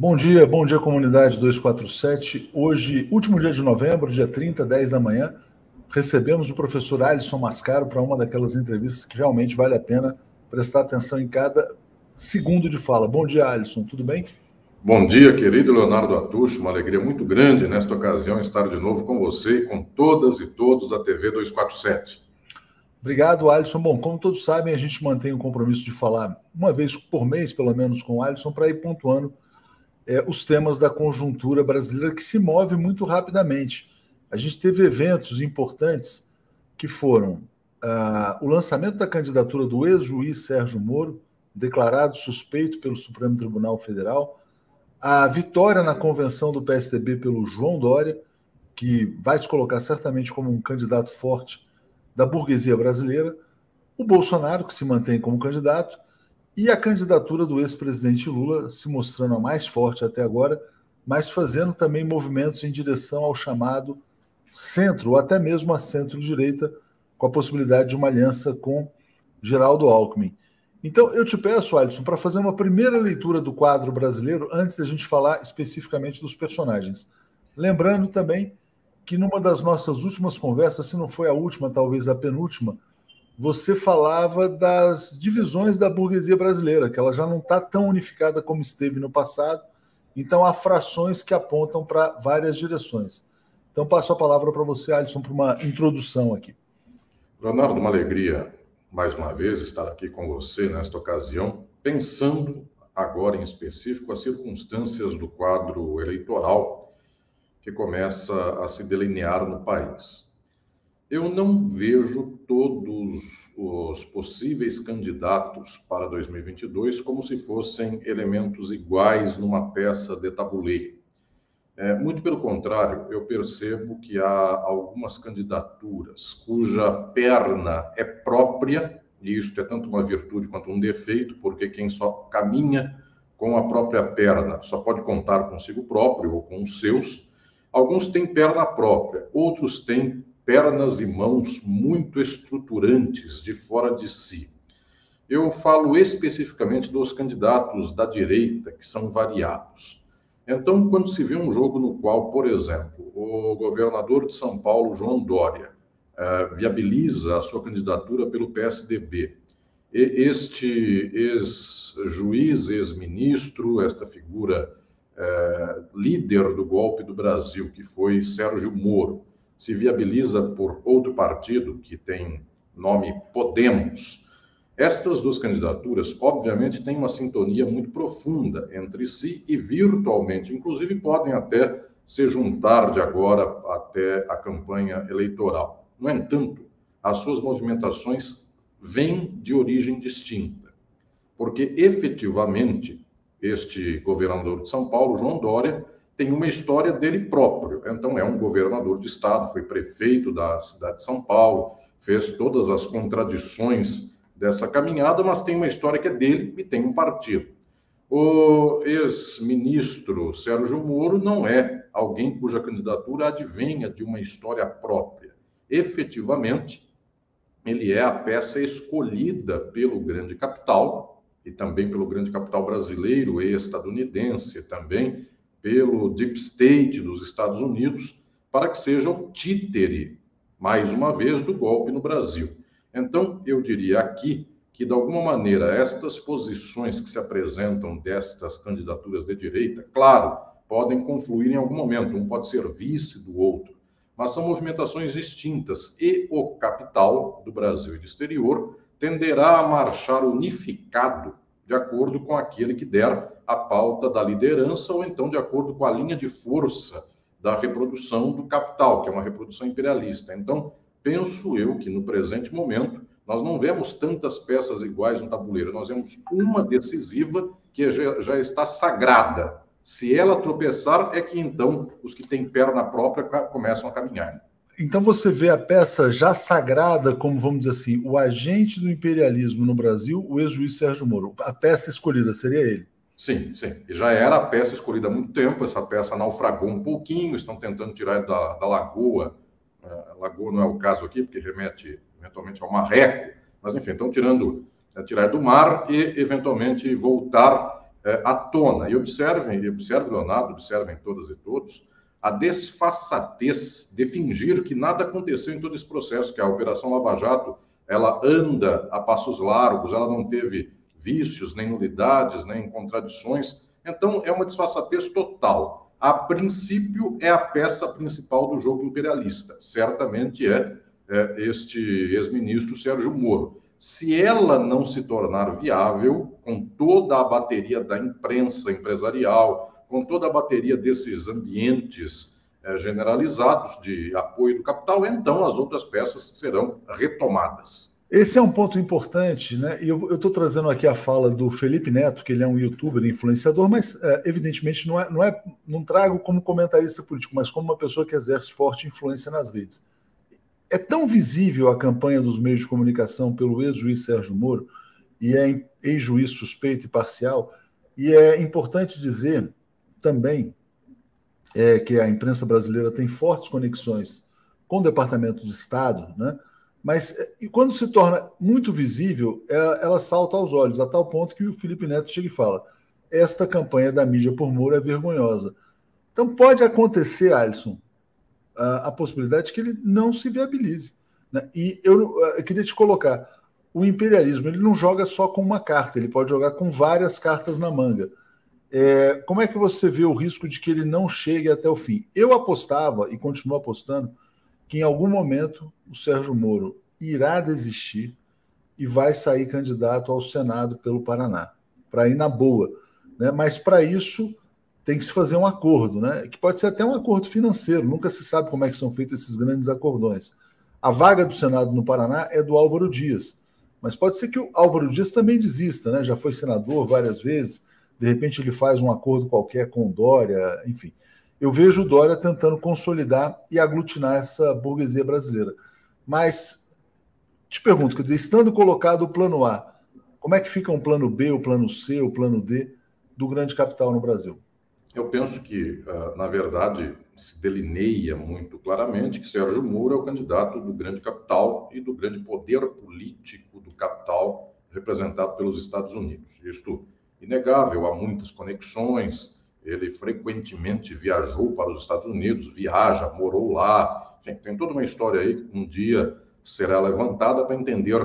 bom dia comunidade 247. Hoje, último dia de novembro, dia 30, 10 da manhã, recebemos o professor Alisson Mascaro para uma daquelas entrevistas que realmente vale a pena prestar atenção em cada segundo de fala. Bom dia, Alisson, tudo bem? Bom dia, querido Leonardo Atucho, uma alegria muito grande nesta ocasião estar de novo com você e com todas e todos da TV 247. Obrigado, Alisson. Bom, como todos sabem, a gente mantém o compromisso de falar uma vez por mês, pelo menos, com o Alisson, para ir pontuando os temas da conjuntura brasileira que se move muito rapidamente. A gente teve eventos importantes que foram o lançamento da candidatura do ex-juiz Sérgio Moro, declarado suspeito pelo Supremo Tribunal Federal, a vitória na convenção do PSDB pelo João Dória, que vai se colocar certamente como um candidato forte da burguesia brasileira, o Bolsonaro, que se mantém como candidato, e a candidatura do ex-presidente Lula se mostrando a mais forte até agora, mas fazendo também movimentos em direção ao chamado centro, ou até mesmo a centro-direita, com a possibilidade de uma aliança com Geraldo Alckmin. Então, eu te peço, Alisson, para fazer uma primeira leitura do quadro brasileiro, antes da gente falar especificamente dos personagens. Lembrando também que numa das nossas últimas conversas, se não foi a última, talvez a penúltima, você falava das divisões da burguesia brasileira, que ela já não está tão unificada como esteve no passado, então há frações que apontam para várias direções. Então passo a palavra para você, Alisson, para uma introdução aqui. Leonardo, uma alegria mais uma vez estar aqui com você nesta ocasião, pensando agora em específico as circunstâncias do quadro eleitoral que começa a se delinear no país. Eu não vejo todos os possíveis candidatos para 2022 como se fossem elementos iguais numa peça de tabuleiro. Muito pelo contrário, eu percebo que há algumas candidaturas cuja perna é própria, e isso é tanto uma virtude quanto um defeito, porque quem só caminha com a própria perna só pode contar consigo próprio ou com os seus. Alguns têm perna própria, outros têm pernas e mãos muito estruturantes de fora de si. Eu falo especificamente dos candidatos da direita, que são variados. Então, quando se vê um jogo no qual, por exemplo, o governador de São Paulo, João Dória, viabiliza a sua candidatura pelo PSDB, e este ex-juiz, ex-ministro, esta figura líder do golpe do Brasil, que foi Sérgio Moro, se viabiliza por outro partido que tem nome Podemos. Estas duas candidaturas, obviamente, têm uma sintonia muito profunda entre si e virtualmente, inclusive, podem até se juntar de agora até a campanha eleitoral. No entanto, as suas movimentações vêm de origem distinta, porque efetivamente este governador de São Paulo, João Dória, tem uma história dele próprio. Então, é um governador de estado, foi prefeito da cidade de São Paulo, fez todas as contradições dessa caminhada, mas tem uma história que é dele e tem um partido. O ex-ministro Sérgio Moro não é alguém cuja candidatura advenha de uma história própria. Efetivamente, ele é a peça escolhida pelo grande capital, e também pelo grande capital brasileiro e estadunidense, também pelo Deep State dos Estados Unidos, para que seja o títere, mais uma vez, do golpe no Brasil. Então, eu diria aqui que, de alguma maneira, estas posições que se apresentam destas candidaturas de direita, claro, podem confluir em algum momento, um pode ser vice do outro, mas são movimentações distintas e o capital do Brasil e do exterior tenderá a marchar unificado de acordo com aquele que der a pauta da liderança ou então de acordo com a linha de força da reprodução do capital, que é uma reprodução imperialista. Então, penso eu que no presente momento nós não vemos tantas peças iguais no tabuleiro, nós vemos uma decisiva que já está sagrada. Se ela tropeçar, é que então os que têm perna própria começam a caminhar. Então você vê a peça já sagrada como, vamos dizer assim, o agente do imperialismo no Brasil, o ex-juiz Sérgio Moro. A peça escolhida seria ele? Sim, sim. E já era a peça escolhida há muito tempo, essa peça naufragou um pouquinho, estão tentando tirar da lagoa. Lagoa não é o caso aqui, porque remete eventualmente ao marreco, mas enfim, estão tirar do mar e eventualmente voltar à tona. E observem, Leonardo, observem todas e todos, a desfaçatez de fingir que nada aconteceu em todo esse processo, que a Operação Lava Jato, ela anda a passos largos, ela não teve vícios, nem nulidades, nem contradições. Então, é uma desfaçatez total. A princípio, é a peça principal do jogo imperialista. Certamente este ex-ministro Sérgio Moro. Se ela não se tornar viável, com toda a bateria da imprensa empresarial, com toda a bateria desses ambientes generalizados de apoio do capital, então as outras peças serão retomadas. Esse é um ponto importante, né? E eu estou trazendo aqui a fala do Felipe Neto, que ele é um youtuber, influenciador, mas evidentemente não trago como comentarista político, mas como uma pessoa que exerce forte influência nas redes. É tão visível a campanha dos meios de comunicação pelo ex-juiz Sérgio Moro, e é ex-juiz suspeito e parcial, e é importante dizer também que a imprensa brasileira tem fortes conexões com o Departamento de Estado, né? Mas e quando se torna muito visível, ela salta aos olhos, a tal ponto que o Felipe Neto chega e fala: esta campanha da mídia por Moro é vergonhosa. Então pode acontecer, Alisson, a possibilidade de que ele não se viabilize, né? E eu queria te colocar, o imperialismo ele não joga só com uma carta, ele pode jogar com várias cartas na manga. Como é que você vê o risco de que ele não chegue até o fim? Eu apostava, e continuo apostando, que em algum momento o Sérgio Moro irá desistir e vai sair candidato ao Senado pelo Paraná, para ir na boa, né? Mas para isso tem que se fazer um acordo, né? Que pode ser até um acordo financeiro, nunca se sabe como é que são feitos esses grandes acordões. A vaga do Senado no Paraná é do Álvaro Dias, mas pode ser que o Álvaro Dias também desista, né? Já foi senador várias vezes, de repente ele faz um acordo qualquer com o Dória, enfim. Eu vejo o Dória tentando consolidar e aglutinar essa burguesia brasileira. Mas, te pergunto, quer dizer, estando colocado o plano A, como é que fica um plano B, o plano C, o plano D do grande capital no Brasil? Eu penso que, na verdade, se delineia muito claramente que Sérgio Moro é o candidato do grande capital e do grande poder político do capital representado pelos Estados Unidos. Isto inegável, há muitas conexões. Ele frequentemente viajou para os Estados Unidos, viaja, morou lá. Enfim, tem toda uma história aí que um dia será levantada para entender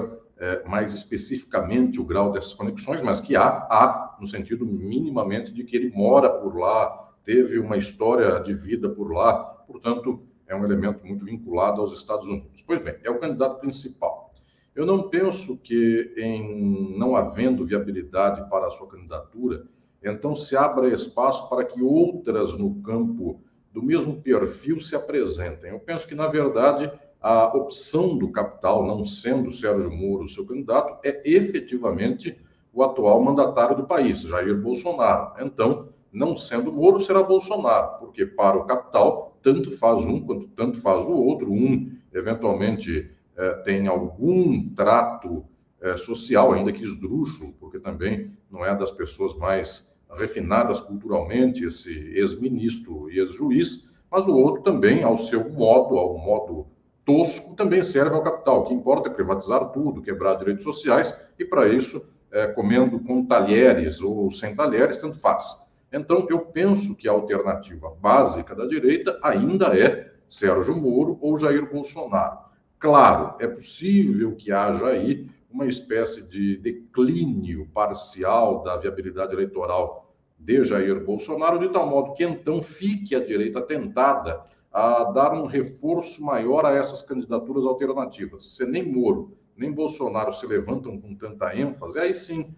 mais especificamente o grau dessas conexões, mas que há no sentido minimamente de que ele mora por lá, teve uma história de vida por lá, portanto, é um elemento muito vinculado aos Estados Unidos. Pois bem, é o candidato principal. Eu não penso que, em não havendo viabilidade para a sua candidatura, então se abra espaço para que outras no campo do mesmo perfil se apresentem. Eu penso que, na verdade, a opção do capital, não sendo Sérgio Moro o seu candidato, é efetivamente o atual mandatário do país, Jair Bolsonaro. Então, não sendo Moro, será Bolsonaro, porque para o capital, tanto faz um quanto tanto faz o outro. Um, eventualmente, tem algum trato social, ainda que esdrúxulo, porque também não é das pessoas mais refinadas culturalmente, esse ex-ministro e ex-juiz, mas o outro também, ao seu modo, ao modo tosco, também serve ao capital. O que importa é privatizar tudo, quebrar direitos sociais, e para isso, comendo com talheres ou sem talheres, tanto faz. Então, eu penso que a alternativa básica da direita ainda é Sérgio Moro ou Jair Bolsonaro. Claro, é possível que haja aí uma espécie de declínio parcial da viabilidade eleitoral de Jair Bolsonaro, de tal modo que então fique a direita tentada a dar um reforço maior a essas candidaturas alternativas. Se nem Moro, nem Bolsonaro se levantam com tanta ênfase, aí sim,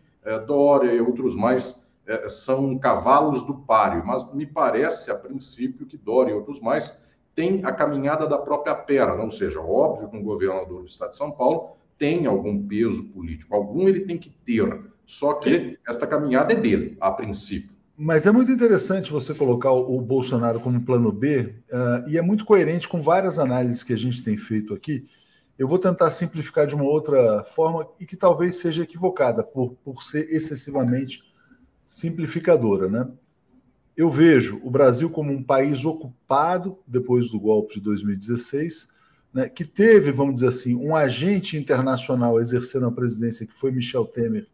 Dória e outros mais são cavalos do páreo, mas me parece, a princípio, que Dória e outros mais têm a caminhada da própria perna, ou seja, óbvio que um governador do estado de São Paulo tem algum peso político, algum ele tem que ter, só que esta caminhada é dele, a princípio. Mas é muito interessante você colocar o Bolsonaro como plano B, e é muito coerente com várias análises que a gente tem feito aqui. Eu vou tentar simplificar de uma outra forma e que talvez seja equivocada por ser excessivamente simplificadora, né? Eu vejo o Brasil como um país ocupado depois do golpe de 2016, né, que teve, vamos dizer assim, um agente internacional exercendo a presidência, que foi Michel Temer,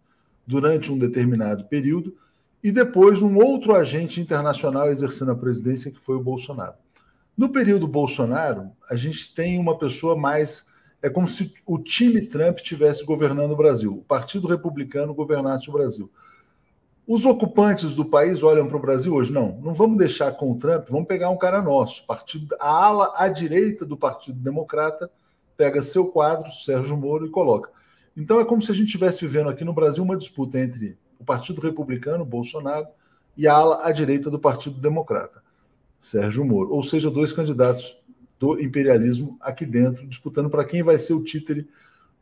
durante um determinado período, e depois um outro agente internacional exercendo a presidência, que foi o Bolsonaro. No período Bolsonaro, a gente tem uma pessoa mais... É como se o time Trump estivesse governando o Brasil, o Partido Republicano governasse o Brasil. Os ocupantes do país olham para o Brasil hoje, não vamos deixar com o Trump, vamos pegar um cara nosso. A ala à direita do Partido Democrata pega seu quadro, Sérgio Moro, e coloca. Então é como se a gente estivesse vivendo aqui no Brasil uma disputa entre o Partido Republicano, Bolsonaro, e a ala à direita do Partido Democrata, Sérgio Moro. Ou seja, dois candidatos do imperialismo aqui dentro, disputando para quem vai ser o títere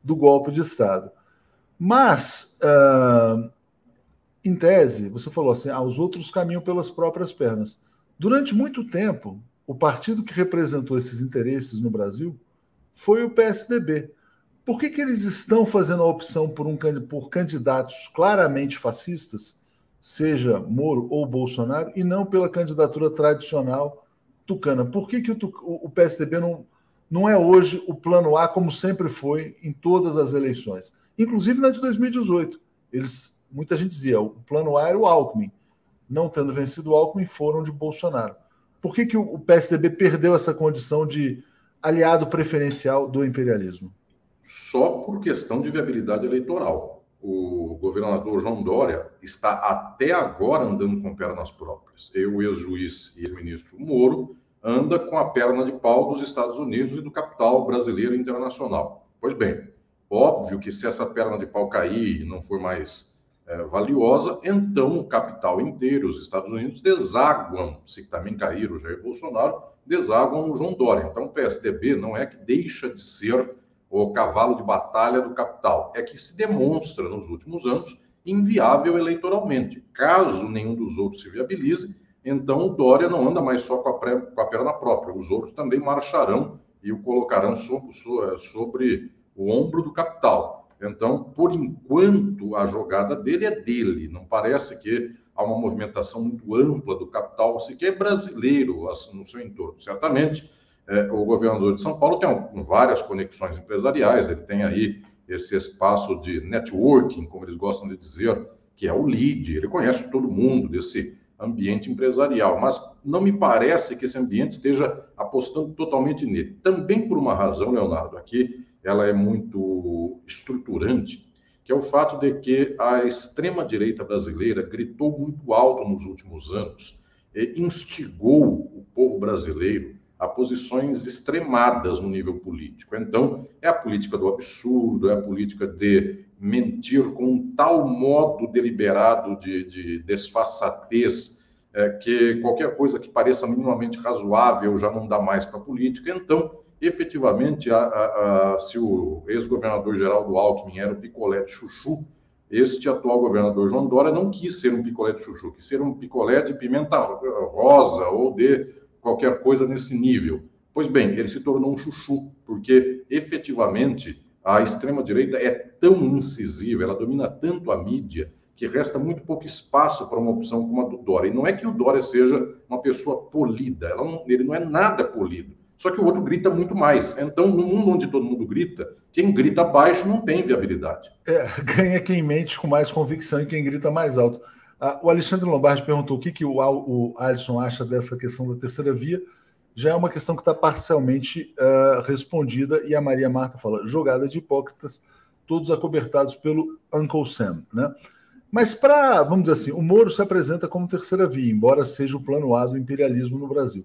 do golpe de Estado. Mas, em tese, você falou assim, os outros caminham pelas próprias pernas. Durante muito tempo, o partido que representou esses interesses no Brasil foi o PSDB. Por que eles estão fazendo a opção por candidatos claramente fascistas, seja Moro ou Bolsonaro, e não pela candidatura tradicional tucana? Por que o PSDB não é hoje o plano A, como sempre foi em todas as eleições? Inclusive na de 2018. Muita gente dizia, o plano A era o Alckmin. Não tendo vencido o Alckmin, foram de Bolsonaro. Por que o PSDB perdeu essa condição de aliado preferencial do imperialismo? Só por questão de viabilidade eleitoral. O governador João Dória está até agora andando com pernas próprias. O ex-juiz e ex-ministro Moro anda com a perna de pau dos Estados Unidos e do capital brasileiro e internacional. Pois bem, óbvio que se essa perna de pau cair e não for mais valiosa, então o capital inteiro, os Estados Unidos, desaguam, se também cair o Jair Bolsonaro, desaguam o João Dória. Então o PSDB não é que deixa de ser o cavalo de batalha do capital, é que se demonstra nos últimos anos inviável eleitoralmente. Caso nenhum dos outros se viabilize, então o Dória não anda mais só com a perna própria, os outros também marcharão e o colocarão sobre o ombro do capital. Então, por enquanto, a jogada dele é dele, não parece que há uma movimentação muito ampla do capital, sequer brasileiro no seu entorno. Certamente, o governador de São Paulo tem várias conexões empresariais, ele tem aí esse espaço de networking, como eles gostam de dizer, que é o lead, ele conhece todo mundo desse ambiente empresarial, mas não me parece que esse ambiente esteja apostando totalmente nele. Também por uma razão, Leonardo, aqui ela é muito estruturante, que é o fato de que a extrema-direita brasileira gritou muito alto nos últimos anos e instigou o povo brasileiro a posições extremadas no nível político. Então, é a política do absurdo, é a política de mentir com um tal modo deliberado de desfaçatez, que qualquer coisa que pareça minimamente razoável já não dá mais para a política. Então, efetivamente, se o ex-governador Geraldo Alckmin era o picolé de chuchu, este atual governador João Dória não quis ser um picolé de chuchu, quis ser um picolé de pimenta rosa ou de qualquer coisa nesse nível. Pois bem, ele se tornou um chuchu, porque efetivamente a extrema-direita é tão incisiva, ela domina tanto a mídia, que resta muito pouco espaço para uma opção como a do Dória. E não é que o Dória seja uma pessoa polida, ele não é nada polido, só que o outro grita muito mais. Então, no mundo onde todo mundo grita, quem grita baixo não tem viabilidade. Ganha quem mente com mais convicção e quem grita mais alto. O Alexandre Lombardi perguntou o que o Alisson acha dessa questão da terceira via. Já é uma questão que está parcialmente respondida, e a Maria Marta fala, jogada de hipócritas, todos acobertados pelo Uncle Sam, né? Mas vamos dizer assim, o Moro se apresenta como terceira via, embora seja o plano A do imperialismo no Brasil.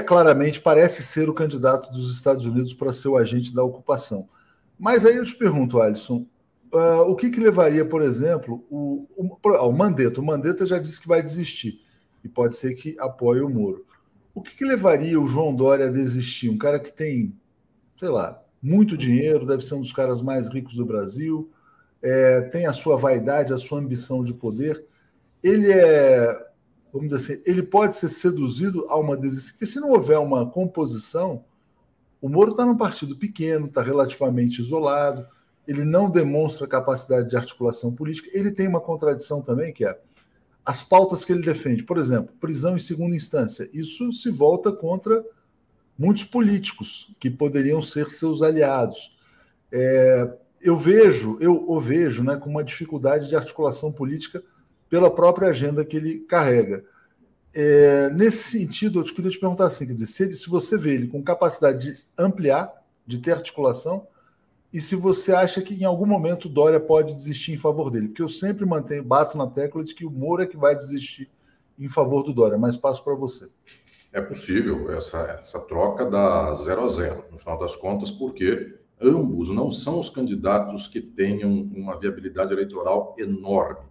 Claramente, parece ser o candidato dos Estados Unidos para ser o agente da ocupação. Mas aí eu te pergunto, Alisson, o que levaria, por exemplo, o Mandetta? O Mandetta já disse que vai desistir e pode ser que apoie o Moro. O que levaria o João Dória a desistir? Um cara que tem, sei lá, muito dinheiro, deve ser um dos caras mais ricos do Brasil, tem a sua vaidade, a sua ambição de poder. Ele vamos dizer assim, ele pode ser seduzido a uma desistência, porque se não houver uma composição, o Moro está num partido pequeno, está relativamente isolado, ele não demonstra capacidade de articulação política, ele tem uma contradição também, que é as pautas que ele defende. Por exemplo, prisão em segunda instância. Isso se volta contra muitos políticos que poderiam ser seus aliados. eu o vejo, né, com uma dificuldade de articulação política pela própria agenda que ele carrega. Nesse sentido, eu queria te perguntar assim, quer dizer, se você vê ele com capacidade de ampliar, de ter articulação, e se você acha que em algum momento o Dória pode desistir em favor dele. Porque eu sempre bato na tecla de que o Moro é que vai desistir em favor do Dória, mas passo para você. É possível essa troca da 0 a 0, no final das contas, porque ambos não são os candidatos que tenham uma viabilidade eleitoral enorme.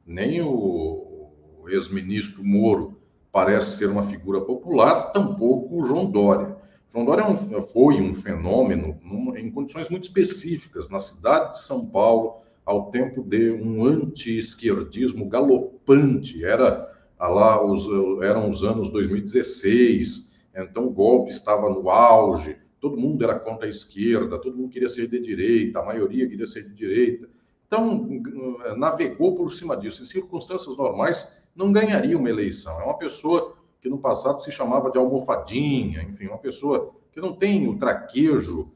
Nem o ex-ministro Moro parece ser uma figura popular, tampouco o João Dória. João Dória foi um fenômeno em condições muito específicas, na cidade de São Paulo, ao tempo de um anti-esquerdismo galopante. Eram os anos 2016, então o golpe estava no auge, todo mundo era contra a esquerda, todo mundo queria ser de direita, a maioria queria ser de direita. Então, navegou por cima disso. Em circunstâncias normais, não ganharia uma eleição. É uma pessoa que no passado se chamava de almofadinha, enfim, uma pessoa que não tem o traquejo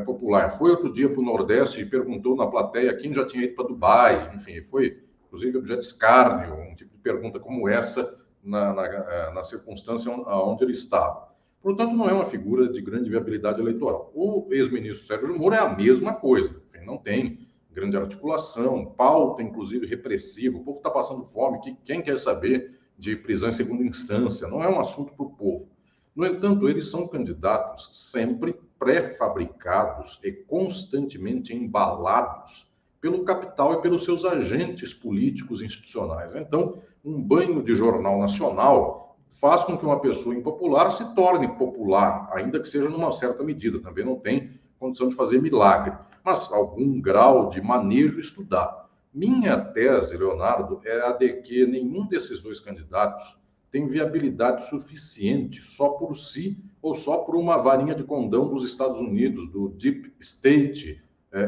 popular. Foi outro dia para o Nordeste e perguntou na plateia quem já tinha ido para Dubai, enfim, foi, inclusive, objeto de escárnio, um tipo de pergunta como essa, na circunstância onde ele estava. Portanto, não é uma figura de grande viabilidade eleitoral. O ex-ministro Sérgio Moro é a mesma coisa, enfim, não tem grande articulação, pauta, inclusive, repressiva. O povo está passando fome, quem quer saber de prisão em segunda instância? Não é um assunto para o povo. No entanto, eles são candidatos sempre pré-fabricados e constantemente embalados pelo capital e pelos seus agentes políticos institucionais. Então, um banho de jornal nacional faz com que uma pessoa impopular se torne popular, ainda que seja numa certa medida. Também não tem condição de fazer milagre, mas algum grau de manejo estudar. Minha tese, Leonardo, é a de que nenhum desses dois candidatos tem viabilidade suficiente só por si ou só por uma varinha de condão dos Estados Unidos, do Deep State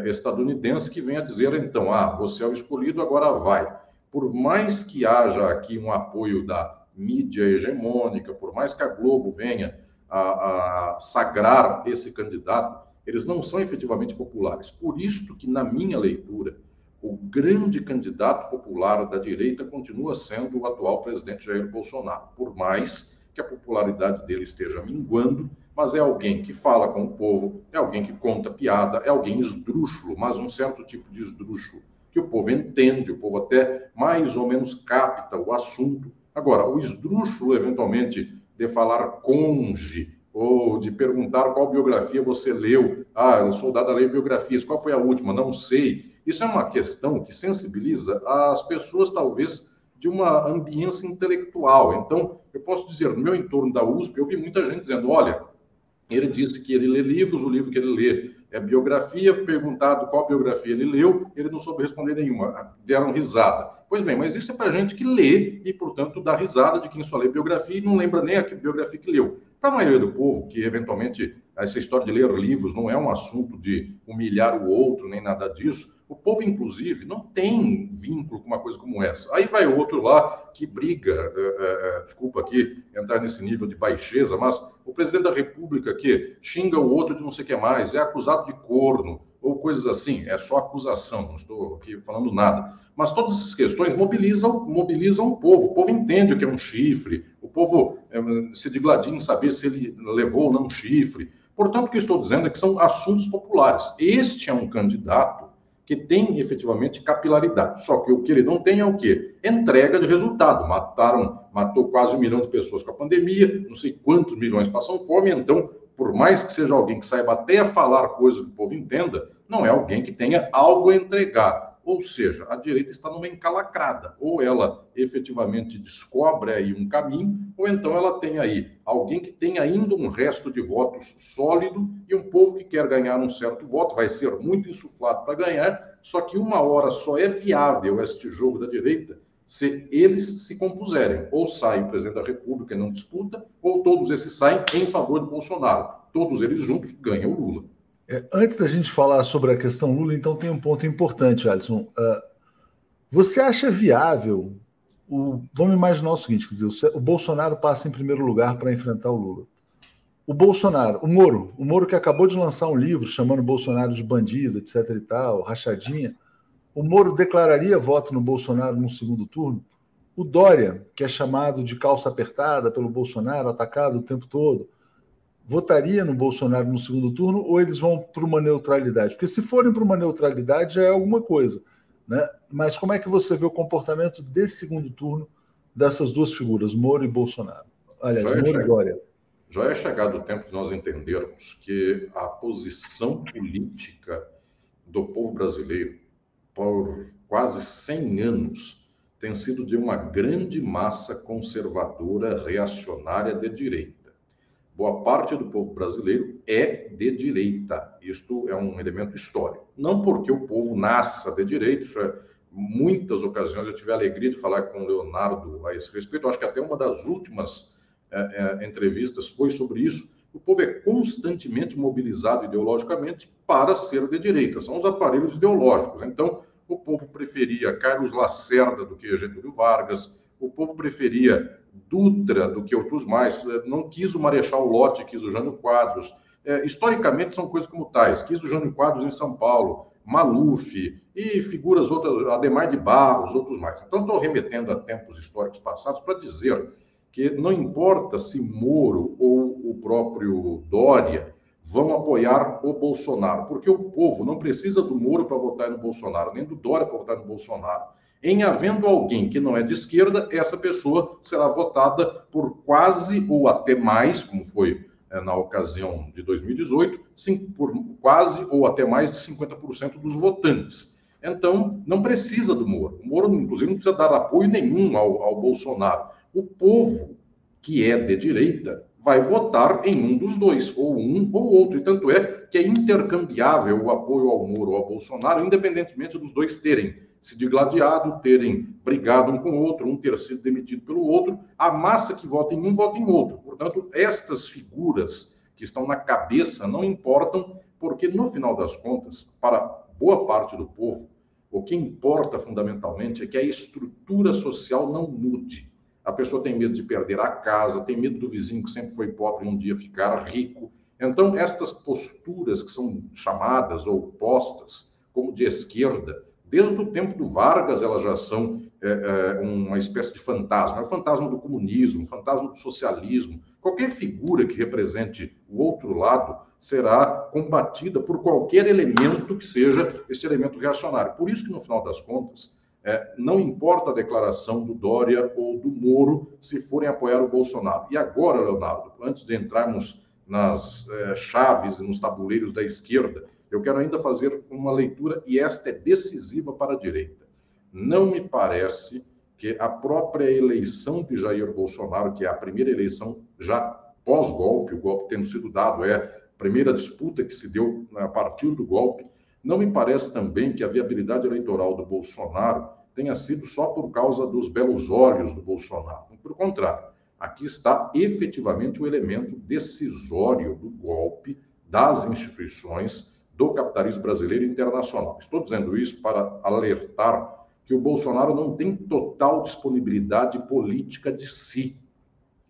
estadunidense, que vem a dizer, então, você é o escolhido, agora vai. Por mais que haja aqui um apoio da mídia hegemônica, por mais que a Globo venha a sagrar esse candidato, eles não são efetivamente populares. Por isso que, na minha leitura, o grande candidato popular da direita continua sendo o atual presidente Jair Bolsonaro, por mais que a popularidade dele esteja minguando, mas é alguém que fala com o povo, é alguém que conta piada, é alguém esdrúxulo, mas um certo tipo de esdrúxulo, que o povo entende, o povo até mais ou menos capta o assunto. Agora, o esdrúxulo, eventualmente, de falar conge, ou de perguntar qual biografia você leu. Eu sou dado a ler biografias, qual foi a última? Não sei. Isso é uma questão que sensibiliza as pessoas, talvez, de uma ambiência intelectual. Então, eu posso dizer, no meu entorno da USP, eu vi muita gente dizendo, olha, ele disse que ele lê livros, o livro que ele lê é biografia, perguntado qual biografia ele leu, ele não soube responder nenhuma, deram risada. Pois bem, mas isso é para gente que lê e, portanto, dá risada de quem só lê biografia e não lembra nem a biografia que leu. Para a maioria do povo, que eventualmente essa história de ler livros não é um assunto de humilhar o outro, nem nada disso, o povo, inclusive, não tem vínculo com uma coisa como essa. Aí vai outro lá que briga, desculpa aqui entrar nesse nível de baixeza, mas o presidente da República que xinga o outro de não sei o que mais, é acusado de corno, ou coisas assim, é só acusação, não estou aqui falando nada. Mas todas essas questões mobilizam o povo entende o que é um chifre, o povo se digladia em saber se ele levou ou não um chifre. Portanto, o que eu estou dizendo é que são assuntos populares. Este é um candidato que tem efetivamente capilaridade. Só que o que ele não tem é o quê? Entrega de resultado. Matou quase 1 milhão de pessoas com a pandemia, não sei quantos milhões passam fome, então, por mais que seja alguém que saiba até falar coisas que o povo entenda, não é alguém que tenha algo a entregar. Ou seja, a direita está numa encalacrada. Ou ela efetivamente descobre aí um caminho, ou então ela tem aí alguém que tem ainda um resto de votos sólido e um povo que quer ganhar um certo voto, vai ser muito insuflado para ganhar, só que uma hora só é viável este jogo da direita se eles se compuserem. Ou sai o presidente da República e não disputa, ou todos esses saem em favor de Bolsonaro. Todos eles juntos ganham o Lula. Antes da gente falar sobre a questão Lula, então tem um ponto importante, Alisson. Você acha viável, vamos imaginar o seguinte, quer dizer, o Bolsonaro passa em primeiro lugar para enfrentar o Lula. O Bolsonaro, o Moro que acabou de lançar um livro chamando o Bolsonaro de bandido, etc e tal, rachadinha. O Moro declararia voto no Bolsonaro no segundo turno? O Dória, que é chamado de calça apertada pelo Bolsonaro, atacado o tempo todo, votaria no Bolsonaro no segundo turno ou eles vão para uma neutralidade? Porque se forem para uma neutralidade já é alguma coisa, né? Mas como é que você vê o comportamento desse segundo turno dessas duas figuras, Moro e Bolsonaro? Aliás, Moro e Dória. Já é chegado o tempo de nós entendermos que a posição política do povo brasileiro, por quase 100 anos, tem sido de uma grande massa conservadora, reacionária de direita. Boa parte do povo brasileiro é de direita. Isto é um elemento histórico. Não porque o povo nasça de direita, isso é, muitas ocasiões eu tive a alegria de falar com o Leonardo a esse respeito. Eu acho que até uma das últimas entrevistas foi sobre isso. O povo é constantemente mobilizado ideologicamente para ser de direita. São os aparelhos ideológicos. Então, o povo preferia Carlos Lacerda do que Getúlio Vargas, o povo preferia Dutra do que outros mais, não quis o Marechal Lott, quis o Jânio Quadros. Historicamente, são coisas como tais. Quis o Jânio Quadros em São Paulo, Maluf e figuras outras, Adhemar de Barros, outros mais. Então, estou remetendo a tempos históricos passados para dizer que não importa se Moro ou o próprio Dória vão apoiar o Bolsonaro, porque o povo não precisa do Moro para votar no Bolsonaro, nem do Dória para votar no Bolsonaro. Em havendo alguém que não é de esquerda, essa pessoa será votada por quase ou até mais, como foi na ocasião de 2018, por quase ou até mais de 50% dos votantes. Então, não precisa do Moro. O Moro, inclusive, não precisa dar apoio nenhum ao Bolsonaro. O povo que é de direita vai votar em um dos dois, ou um ou outro. E tanto é que é intercambiável o apoio ao Moro ou ao Bolsonaro, independentemente dos dois terem se digladiado, terem brigado um com o outro, um ter sido demitido pelo outro. A massa que vota em um, vota em outro. Portanto, estas figuras que estão na cabeça não importam, porque, no final das contas, para boa parte do povo, o que importa fundamentalmente é que a estrutura social não mude. A pessoa tem medo de perder a casa, tem medo do vizinho que sempre foi pobre um dia ficar rico. Então, estas posturas que são chamadas ou postas como de esquerda, desde o tempo do Vargas elas já são uma espécie de fantasma. É o fantasma do comunismo, o fantasma do socialismo. Qualquer figura que represente o outro lado será combatida por qualquer elemento que seja esse elemento reacionário. Por isso que, no final das contas, não importa a declaração do Dória ou do Moro se forem apoiar o Bolsonaro. E agora, Leonardo, antes de entrarmos nas chaves e nos tabuleiros da esquerda, eu quero ainda fazer uma leitura, e esta é decisiva para a direita. Não me parece que a própria eleição de Jair Bolsonaro, que é a primeira eleição já pós-golpe, o golpe tendo sido dado, é a primeira disputa que se deu a partir do golpe, não me parece também que a viabilidade eleitoral do Bolsonaro tenha sido só por causa dos belos olhos do Bolsonaro. Pelo contrário, aqui está efetivamente o elemento decisório do golpe, das instituições, do capitalismo brasileiro e internacional. Estou dizendo isso para alertar que o Bolsonaro não tem total disponibilidade política de si.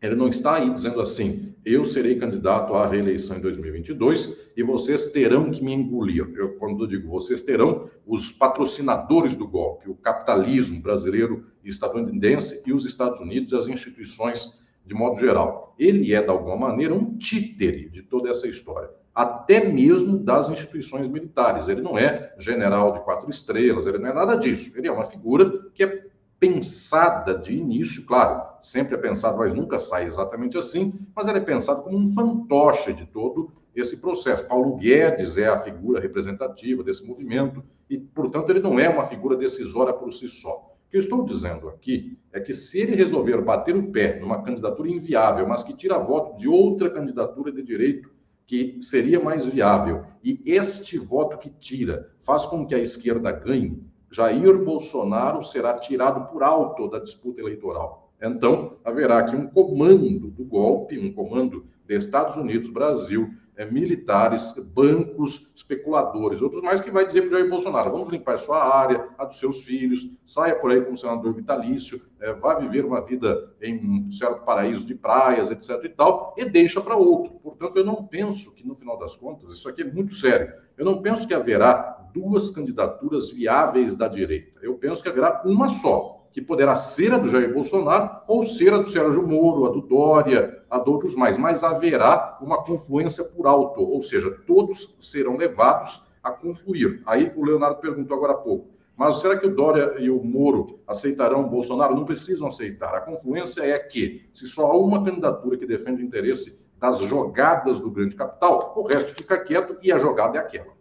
Ele não está aí dizendo assim, eu serei candidato à reeleição em 2022 e vocês terão que me engolir. Quando eu digo vocês terão, os patrocinadores do golpe, o capitalismo brasileiro e estadunidense e os Estados Unidos e as instituições de modo geral. Ele é, de alguma maneira, um títere de toda essa história, até mesmo das instituições militares. Ele não é general de 4 estrelas, ele não é nada disso. Ele é uma figura que é pensada de início, claro, sempre é pensado, mas nunca sai exatamente assim, mas ela é pensada como um fantoche de todo esse processo. Paulo Guedes é a figura representativa desse movimento e, portanto, ele não é uma figura decisória por si só. O que eu estou dizendo aqui é que se ele resolver bater o pé numa candidatura inviável, mas que tira voto de outra candidatura de direito que seria mais viável, e este voto que tira faz com que a esquerda ganhe, Jair Bolsonaro será tirado por alto da disputa eleitoral. Então, haverá aqui um comando do golpe, um comando de Estados Unidos, Brasil, militares, bancos, especuladores, outros mais que vai dizer para o Jair Bolsonaro, vamos limpar a sua área, a dos seus filhos, saia por aí como senador vitalício, vá viver uma vida em um certo paraíso de praias, etc. e tal, e deixa para outro. Portanto, eu não penso que, no final das contas, isso aqui é muito sério, eu não penso que haverá duas candidaturas viáveis da direita. Eu penso que haverá uma só, que poderá ser a do Jair Bolsonaro ou ser a do Sérgio Moro, a do Dória, a de outros mais, mas haverá uma confluência por alto, ou seja, todos serão levados a confluir. Aí o Leonardo perguntou agora há pouco, mas será que o Dória e o Moro aceitarão o Bolsonaro? Não precisam aceitar. A confluência é que, se só há uma candidatura que defende o interesse das jogadas do grande capital, o resto fica quieto e a jogada é aquela.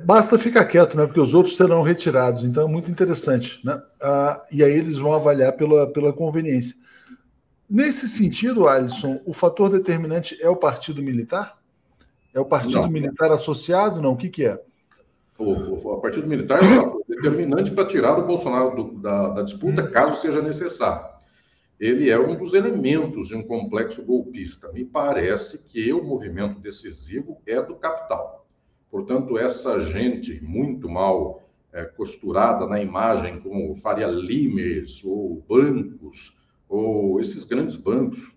Basta ficar quieto, né? Porque os outros serão retirados. Então é muito interessante, né? E aí eles vão avaliar pela conveniência. Nesse sentido, Alisson, o fator determinante é o partido militar? É o partido militar associado? Não, o que é? O partido militar é o fator determinante para tirar o Bolsonaro da disputa, caso seja necessário. Ele é um dos elementos de um complexo golpista. Me parece que o movimento decisivo é do capital. Portanto, essa gente muito mal costurada na imagem, como Faria Limers, ou bancos, ou esses grandes bancos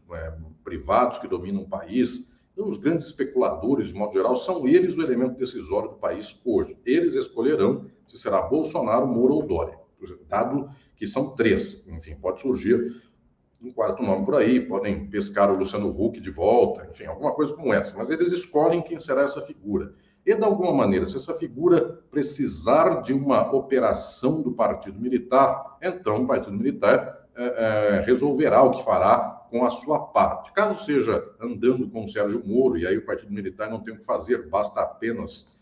privados que dominam o país, os grandes especuladores, de modo geral, são eles o elemento decisório do país hoje. Eles escolherão se será Bolsonaro, Moro ou Dória, dado que são três. Enfim, pode surgir um quarto nome por aí, podem pescar o Luciano Huck de volta, enfim, alguma coisa como essa. Mas eles escolhem quem será essa figura. E, de alguma maneira, se essa figura precisar de uma operação do partido militar, então o partido militar resolverá o que fará com a sua parte. Caso seja andando com o Sérgio Moro, e aí o partido militar não tem o que fazer, basta apenas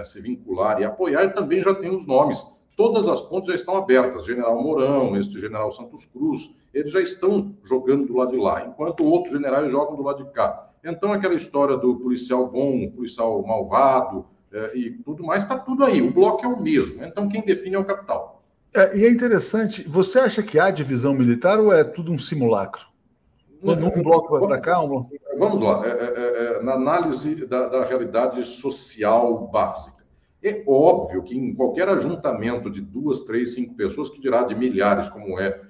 se vincular e apoiar, também já tem os nomes. Todas as pontes já estão abertas. General Mourão, este general Santos Cruz, eles já estão jogando do lado de lá, enquanto outros generais jogam do lado de cá. Então, aquela história do policial bom, policial malvado e tudo mais, está tudo aí. O bloco é o mesmo. Então, quem define é o capital. E é interessante, você acha que há divisão militar ou é tudo um simulacro? Quando um bloco vai para cá, Vamos lá. Na análise da realidade social básica. É óbvio que em qualquer ajuntamento de 2, 3, 5 pessoas, que dirá de milhares, como é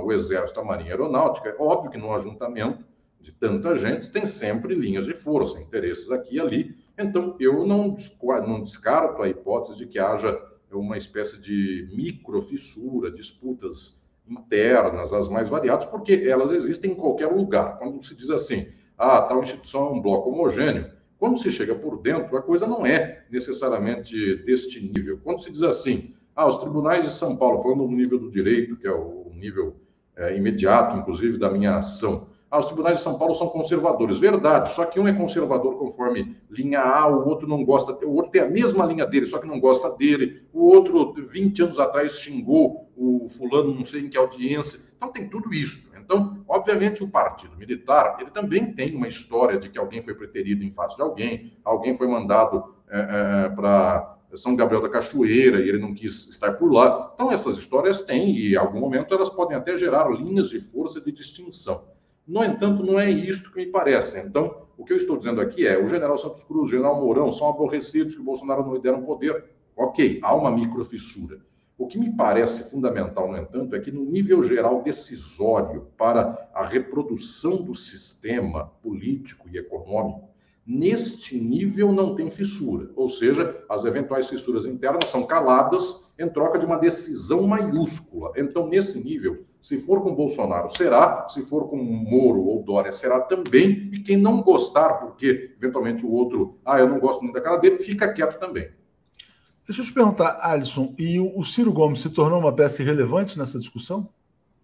o Exército, a Marinha Aeronáutica, é óbvio que num ajuntamento de tanta gente tem sempre linhas de força, interesses aqui e ali. Então, eu não descarto a hipótese de que haja uma espécie de microfissura, disputas internas, as mais variadas, porque elas existem em qualquer lugar. Quando se diz assim, tal instituição é um bloco homogêneo, quando se chega por dentro, a coisa não é necessariamente deste nível. Quando se diz assim, os tribunais de São Paulo, falando no nível do direito, que é o nível imediato, inclusive, da minha ação, os tribunais de São Paulo são conservadores. Verdade, só que um é conservador conforme linha A, o outro não gosta, o outro tem a mesma linha dele, só que não gosta dele, o outro, 20 anos atrás, xingou o fulano, não sei em que audiência. Então, tem tudo isso. Então, obviamente, o partido militar, ele também tem uma história de que alguém foi preterido em face de alguém foi mandado para São Gabriel da Cachoeira e ele não quis estar por lá. Então, essas histórias têm, e em algum momento elas podem até gerar linhas de força de distinção. No entanto, não é isto que me parece. Então, o que eu estou dizendo aqui é o general Santos Cruz, o general Mourão são aborrecidos que o Bolsonaro não lhe deram poder. Ok, há uma microfissura. O que me parece fundamental, no entanto, é que no nível geral decisório para a reprodução do sistema político e econômico, neste nível não tem fissura. Ou seja, as eventuais fissuras internas são caladas em troca de uma decisão maiúscula. Então, nesse nível, se for com Bolsonaro, será. Se for com Moro ou Dória, será também. E quem não gostar, porque eventualmente o outro, eu não gosto muito da cara dele, fica quieto também. Deixa eu te perguntar, Alisson, e o Ciro Gomes se tornou uma peça irrelevante nessa discussão?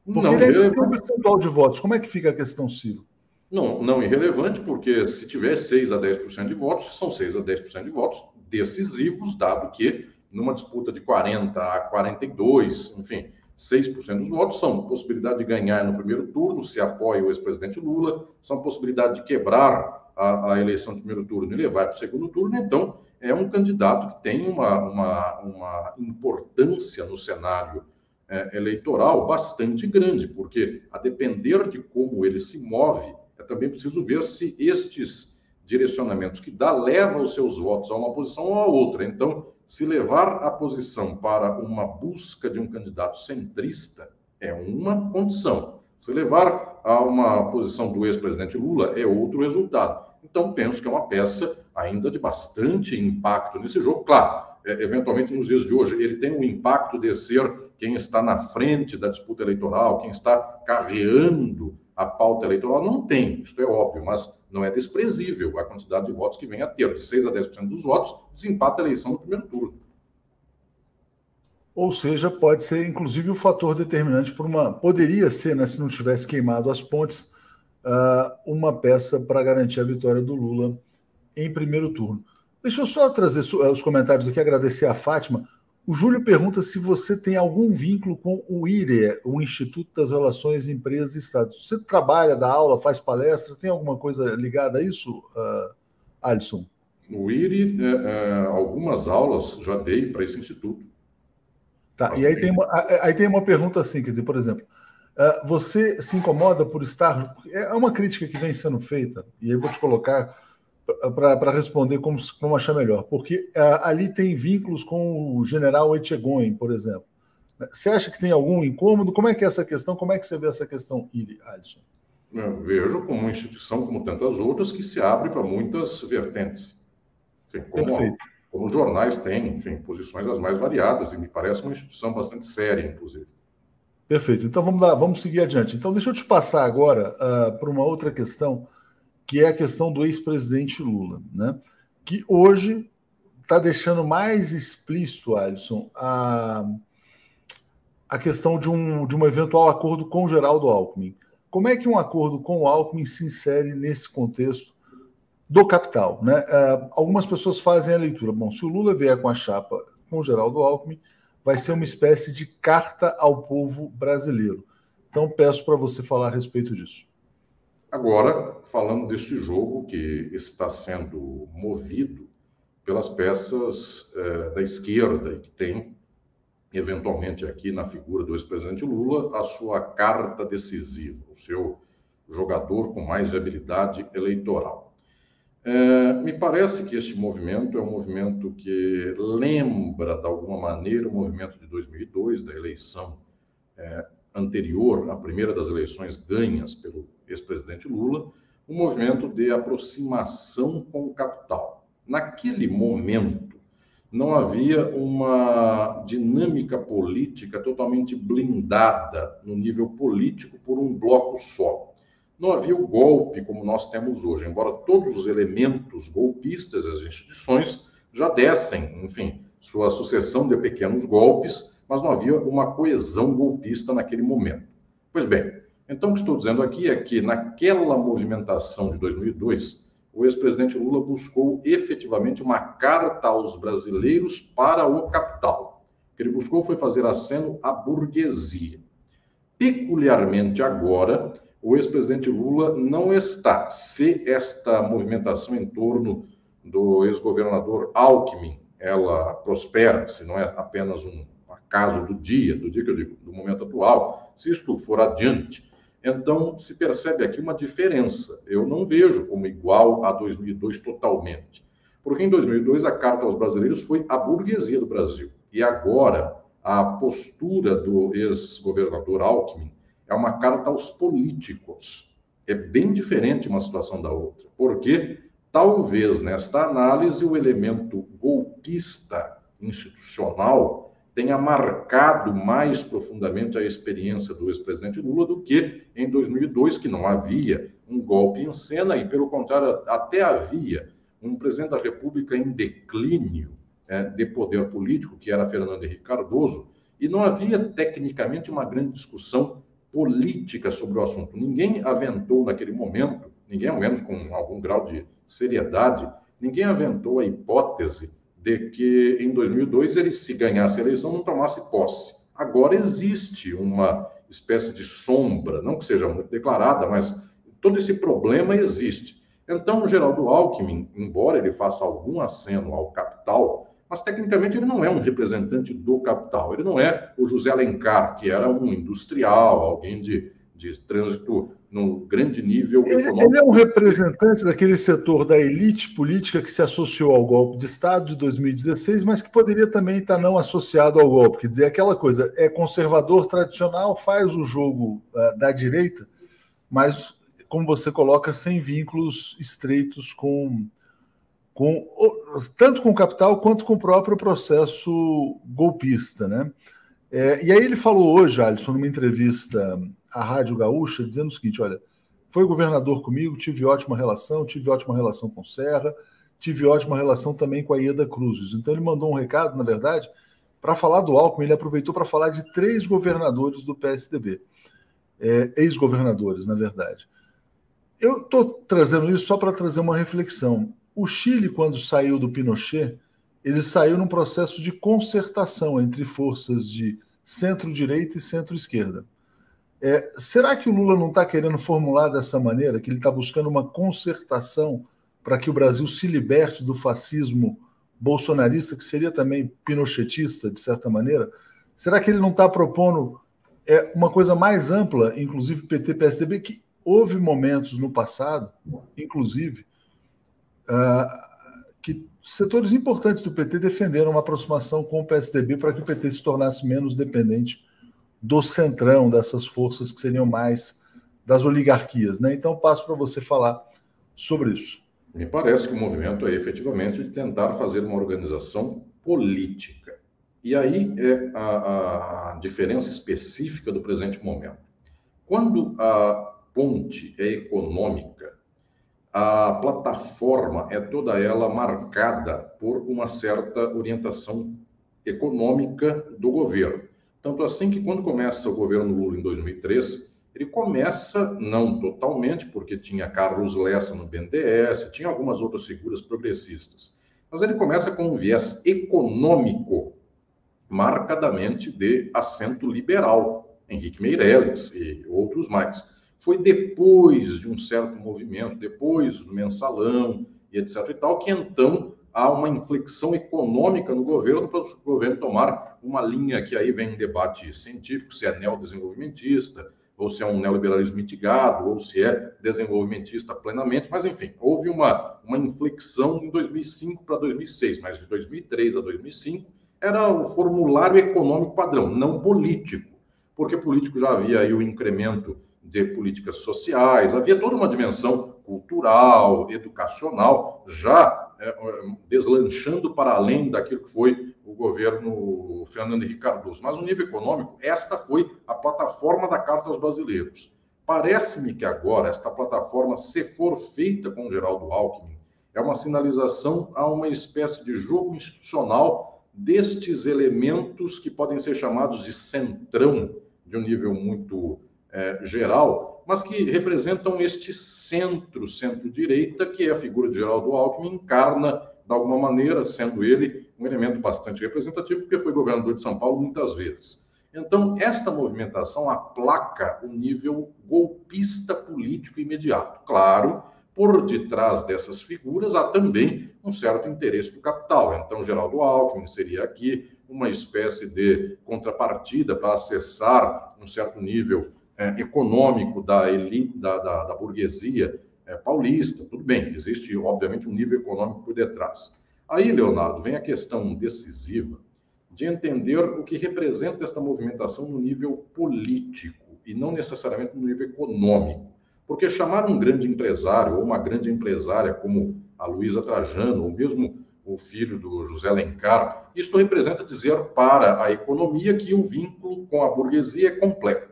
Porque não, ele tem um percentual de votos. Como é que fica a questão Ciro? Não irrelevante, porque se tiver 6 a 10% de votos, são 6 a 10% de votos decisivos, dado que numa disputa de 40 a 42, enfim, 6% dos votos são possibilidade de ganhar no primeiro turno, se apoia o ex-presidente Lula, são possibilidade de quebrar a eleição de primeiro turno e levar para o segundo turno. Então, é um candidato que tem uma importância no cenário eleitoral bastante grande, porque a depender de como ele se move, é também preciso ver se estes direcionamentos que dá, leva os seus votos a uma posição ou a outra. Então, se levar a posição para uma busca de um candidato centrista é uma condição. Se levar a uma posição do ex-presidente Lula é outro resultado. Então, penso que é uma peça ainda de bastante impacto nesse jogo. Claro, eventualmente nos dias de hoje, ele tem o impacto de ser quem está na frente da disputa eleitoral, quem está carreando a pauta eleitoral. Não tem, isso é óbvio, mas não é desprezível a quantidade de votos que vem a ter. De 6 a 10% dos votos, desempata a eleição no primeiro turno. Ou seja, pode ser, inclusive, o fator determinante por uma... Poderia ser, né, se não tivesse queimado as pontes, uma peça para garantir a vitória do Lula em primeiro turno. Deixa eu só trazer os comentários aqui, agradecer a Fátima. O Júlio pergunta se você tem algum vínculo com o IRE, o Instituto das Relações Empresas e Estado. Você trabalha, dá aula, faz palestra, tem alguma coisa ligada a isso, Alisson? No IRE, algumas aulas já dei para esse instituto. Tá, e aí tem uma pergunta assim, quer dizer, por exemplo, você se incomoda por estar... É uma crítica que vem sendo feita, e aí eu vou te colocar para responder como achar melhor, porque ali tem vínculos com o general Etchegoyen, por exemplo. Você acha que tem algum incômodo? Como é que é essa questão? Como é que você vê essa questão, Alisson? Eu vejo como uma instituição, como tantas outras, que se abre para muitas vertentes. Enfim, como os jornais têm, enfim, posições as mais variadas, e me parece uma instituição bastante séria, inclusive. Perfeito. Então vamos lá, vamos seguir adiante. Então deixa eu te passar agora para uma outra questão, que é a questão do ex-presidente Lula, né? Que hoje está deixando mais explícito, Alisson, a questão de um eventual acordo com o Geraldo Alckmin. Como é que um acordo com o Alckmin se insere nesse contexto do capital, né? Algumas pessoas fazem a leitura. Bom, se o Lula vier com a chapa com o Geraldo Alckmin, vai ser uma espécie de carta ao povo brasileiro. Então, peço para você falar a respeito disso. Agora, falando deste jogo que está sendo movido pelas peças da esquerda e que tem, eventualmente, aqui na figura do ex-presidente Lula, a sua carta decisiva, o seu jogador com mais habilidade eleitoral. Me parece que este movimento é um movimento que lembra, de alguma maneira, o movimento de 2002, da eleição anterior, a primeira das eleições ganhas pelo ex-presidente Lula, um movimento de aproximação com o capital. Naquele momento, não havia uma dinâmica política totalmente blindada no nível político por um bloco só. Não havia o golpe como nós temos hoje, embora todos os elementos golpistas das instituições já dessem, enfim, sua sucessão de pequenos golpes, mas não havia uma coesão golpista naquele momento. Pois bem, então o que estou dizendo aqui é que naquela movimentação de 2002, o ex-presidente Lula buscou efetivamente uma carta aos brasileiros para o capital. O que ele buscou foi fazer aceno à burguesia. Peculiarmente agora, o ex-presidente Lula não está, se esta movimentação em torno do ex-governador Alckmin, ela prospera, se não é apenas um acaso do dia que eu digo, do momento atual, se isto for adiante, então se percebe aqui uma diferença. Eu não vejo como igual a 2002 totalmente, porque em 2002 a carta aos brasileiros foi a burguesia do Brasil, e agora a postura do ex-governador Alckmin é uma carta aos políticos. É bem diferente uma situação da outra, porque talvez nesta análise o elemento golpista institucional tenha marcado mais profundamente a experiência do ex-presidente Lula do que em 2002, que não havia um golpe em cena e, pelo contrário, até havia um presidente da República em declínio de poder político, que era Fernando Henrique Cardoso, e não havia tecnicamente uma grande discussão política sobre o assunto. Ninguém aventou naquele momento, ninguém, ao menos com algum grau de seriedade, ninguém aventou a hipótese de que em 2002 ele, se ganhasse a eleição, não tomasse posse. Agora existe uma espécie de sombra, não que seja muito declarada, mas todo esse problema existe. Então, o Geraldo Alckmin, embora ele faça algum aceno ao capital, mas tecnicamente ele não é um representante do capital, ele não é o José Alencar, que era um industrial, alguém de trânsito no grande nível econômico. Ele é um representante daquele setor da elite política que se associou ao golpe de Estado de 2016, mas que poderia também estar não associado ao golpe. Quer dizer, aquela coisa, é conservador tradicional, faz o jogo da direita, mas, como você coloca, sem vínculos estreitos tanto com o capital quanto com o próprio processo golpista, né? E aí ele falou hoje, Alisson, numa entrevista à Rádio Gaúcha, dizendo o seguinte, olha, foi governador comigo, tive ótima relação com o Serra, tive ótima relação também com a Ieda Cruzes. Então ele mandou um recado, na verdade, para falar do Alckmin, ele aproveitou para falar de 3 governadores do PSDB, ex-governadores, na verdade. Eu estou trazendo isso só para trazer uma reflexão. O Chile, quando saiu do Pinochet, ele saiu num processo de concertação entre forças de centro-direita e centro-esquerda. Será que o Lula não está querendo formular dessa maneira, que ele está buscando uma concertação para que o Brasil se liberte do fascismo bolsonarista, que seria também pinochetista, de certa maneira? Será que ele não está propondo uma coisa mais ampla, inclusive PT, PSDB, que houve momentos no passado, inclusive, que setores importantes do PT defenderam uma aproximação com o PSDB para que o PT se tornasse menos dependente do centrão, dessas forças que seriam mais das oligarquias, né? Então, passo para você falar sobre isso. Me parece que o movimento é efetivamente de tentar fazer uma organização política. E aí é a diferença específica do presente momento. Quando a ponte é econômica, a plataforma é toda ela marcada por uma certa orientação econômica do governo. Tanto assim que quando começa o governo Lula em 2003, ele começa, não totalmente, porque tinha Carlos Lessa no BNDES, tinha algumas outras figuras progressistas, mas ele começa com um viés econômico, marcadamente de acento liberal, Henrique Meirelles e outros mais. Foi depois de um certo movimento, depois do mensalão e etc. e tal, que então há uma inflexão econômica no governo para o governo tomar uma linha que aí vem um debate científico, se é neodesenvolvimentista, ou se é um neoliberalismo mitigado, ou se é desenvolvimentista plenamente, mas enfim, houve uma inflexão em 2005 para 2006, mas de 2003 a 2005 era o formulário econômico padrão, não político, porque político já havia aí o incremento de políticas sociais, havia toda uma dimensão cultural, educacional, já deslanchando para além daquilo que foi o governo Fernando Henrique Cardoso. Mas no nível econômico, esta foi a plataforma da Carta aos Brasileiros. Parece-me que agora, esta plataforma, se for feita com Geraldo Alckmin, é uma sinalização a uma espécie de jogo institucional destes elementos que podem ser chamados de centrão, de um nível muito geral, mas que representam este centro-direita, que é a figura de Geraldo Alckmin, encarna, de alguma maneira, sendo ele um elemento bastante representativo, porque foi governador de São Paulo muitas vezes. Então, esta movimentação aplaca o nível golpista político imediato. Claro, por detrás dessas figuras há também um certo interesse do capital. Então, Geraldo Alckmin seria aqui uma espécie de contrapartida para acessar um certo nível econômico da elite, da burguesia paulista. Tudo bem, existe, obviamente, um nível econômico por detrás. Aí, Leonardo, vem a questão decisiva de entender o que representa esta movimentação no nível político e não necessariamente no nível econômico. Porque chamar um grande empresário ou uma grande empresária como a Luísa Trajano, ou mesmo o filho do José Alencar, isto representa dizer para a economia que o vínculo com a burguesia é completo.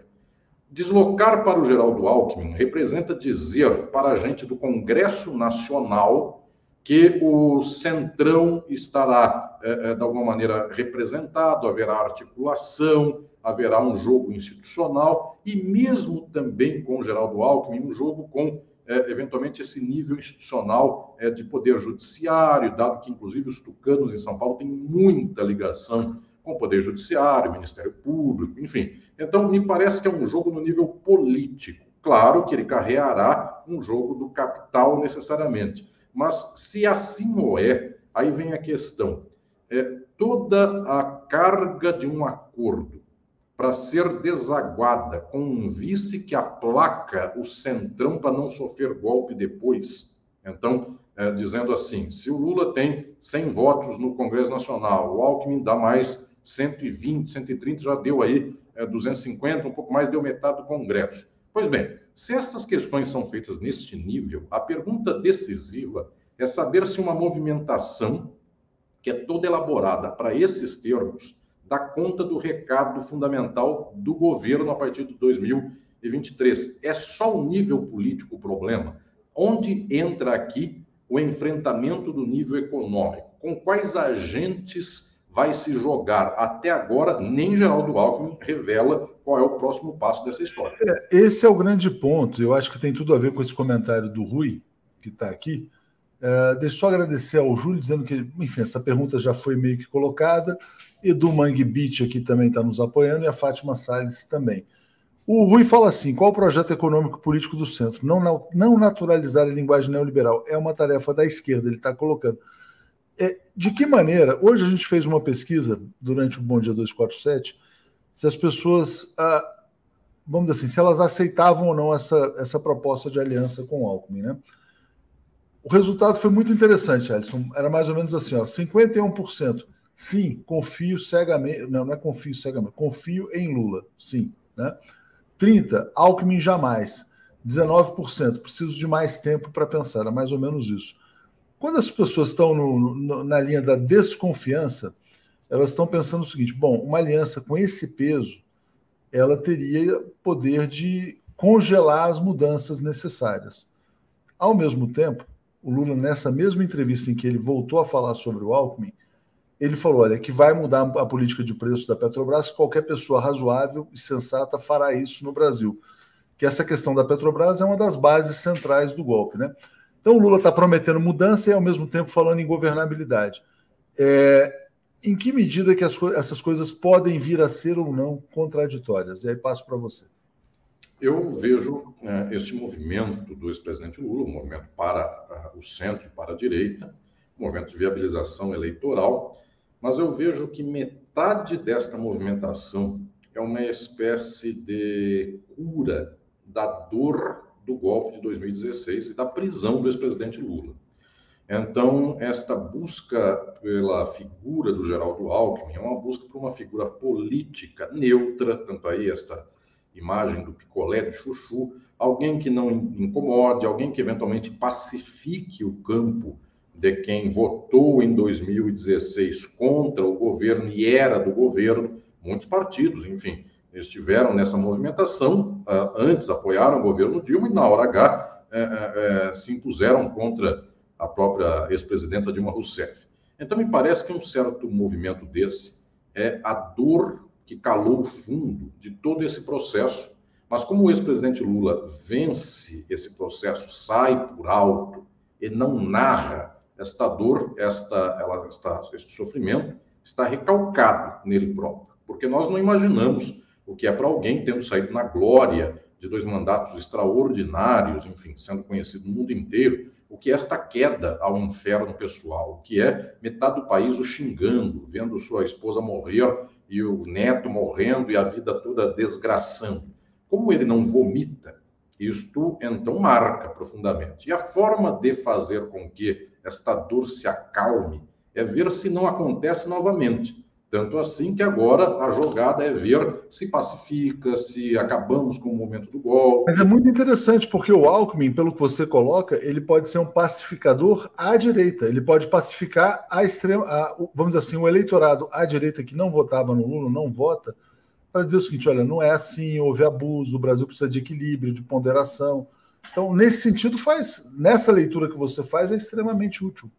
Deslocar para o Geraldo Alckmin representa dizer para a gente do Congresso Nacional que o centrão estará, de alguma maneira, representado, haverá articulação, haverá um jogo institucional e mesmo também com o Geraldo Alckmin, um jogo com, eventualmente, esse nível institucional de poder judiciário, dado que, inclusive, os tucanos em São Paulo têm muita ligação com o Poder Judiciário, Ministério Público, enfim. Então, me parece que é um jogo no nível político. Claro que ele carreará um jogo do capital necessariamente. Mas, se assim o é, aí vem a questão. Toda a carga de um acordo para ser desaguada com um vice que aplaca o centrão para não sofrer golpe depois. Então, dizendo assim, se o Lula tem 100 votos no Congresso Nacional, o Alckmin dá mais 120, 130, já deu aí 250, um pouco mais, deu metade do Congresso. Pois bem, se estas questões são feitas neste nível, a pergunta decisiva é saber se uma movimentação que é toda elaborada para esses termos dá conta do recado fundamental do governo a partir de 2023. É só o nível político o problema? Onde entra aqui o enfrentamento do nível econômico? Com quais agentes vai se jogar? Até agora, nem Geraldo Alckmin revela qual é o próximo passo dessa história. Esse é o grande ponto. Eu acho que tem tudo a ver com esse comentário do Rui, que está aqui. Deixa eu só agradecer ao Júlio, dizendo que, enfim, essa pergunta já foi meio que colocada. Edu Mangue Beach aqui também está nos apoiando e a Fátima Salles também. O Rui fala assim: qual o projeto econômico político do centro? Não naturalizar a linguagem neoliberal. É uma tarefa da esquerda, ele está colocando. De que maneira? Hoje a gente fez uma pesquisa durante o Bom Dia 247, se as pessoas, vamos dizer assim, se elas aceitavam ou não essa proposta de aliança com o Alckmin, né? O resultado foi muito interessante, Alisson. Era mais ou menos assim, ó, 51%. Sim, confio cegamente. Não é confio cegamente. Confio em Lula. Sim. Né? 30%. Alckmin jamais. 19%. Preciso de mais tempo para pensar. É mais ou menos isso. Quando as pessoas estão na linha da desconfiança, elas estão pensando o seguinte: bom, uma aliança com esse peso, ela teria poder de congelar as mudanças necessárias. Ao mesmo tempo, o Lula, nessa mesma entrevista em que ele voltou a falar sobre o Alckmin, ele falou, olha, que vai mudar a política de preços da Petrobras, que qualquer pessoa razoável e sensata fará isso no Brasil. Que essa questão da Petrobras é uma das bases centrais do golpe, né? Então o Lula está prometendo mudança e ao mesmo tempo falando em governabilidade. Em que medida que essas coisas podem vir a ser ou não contraditórias? E aí passo para você. Eu vejo este movimento do ex-presidente Lula, um movimento para o centro e para a direita, um movimento de viabilização eleitoral, mas eu vejo que metade desta movimentação é uma espécie de cura da dor do golpe de 2016 e da prisão do ex-presidente Lula. Então, esta busca pela figura do Geraldo Alckmin é uma busca por uma figura política neutra, tanto aí esta imagem do picolé de chuchu, alguém que não incomode, alguém que eventualmente pacifique o campo de quem votou em 2016 contra o governo e era do governo. Muitos partidos, enfim, estiveram nessa movimentação, antes apoiaram o governo Dilma e na hora H se impuseram contra a própria ex-presidenta Dilma Rousseff. Então me parece que um certo movimento desse é a dor que calou o fundo de todo esse processo, mas como o ex-presidente Lula vence esse processo, sai por alto e não narra, esta dor, este sofrimento está recalcado nele próprio, porque nós não imaginamos o que é para alguém tendo saído na glória de 2 mandatos extraordinários, enfim, sendo conhecido no mundo inteiro, o que é esta queda ao inferno pessoal, o que é metade do país o xingando, vendo sua esposa morrer e o neto morrendo e a vida toda desgraçando. Como ele não vomita, isto então marca profundamente. E a forma de fazer com que esta dor se acalme é ver se não acontece novamente. Tanto assim que agora a jogada é ver se pacifica, se acabamos com o momento do golpe. Mas é muito interessante, porque o Alckmin, pelo que você coloca, ele pode ser um pacificador à direita. Ele pode pacificar a extrema, vamos dizer assim, o eleitorado à direita que não votava no Lula, não vota, para dizer o seguinte: olha, não é assim, houve abuso, o Brasil precisa de equilíbrio, de ponderação. Então, nesse sentido, nessa leitura que você faz, é extremamente útil.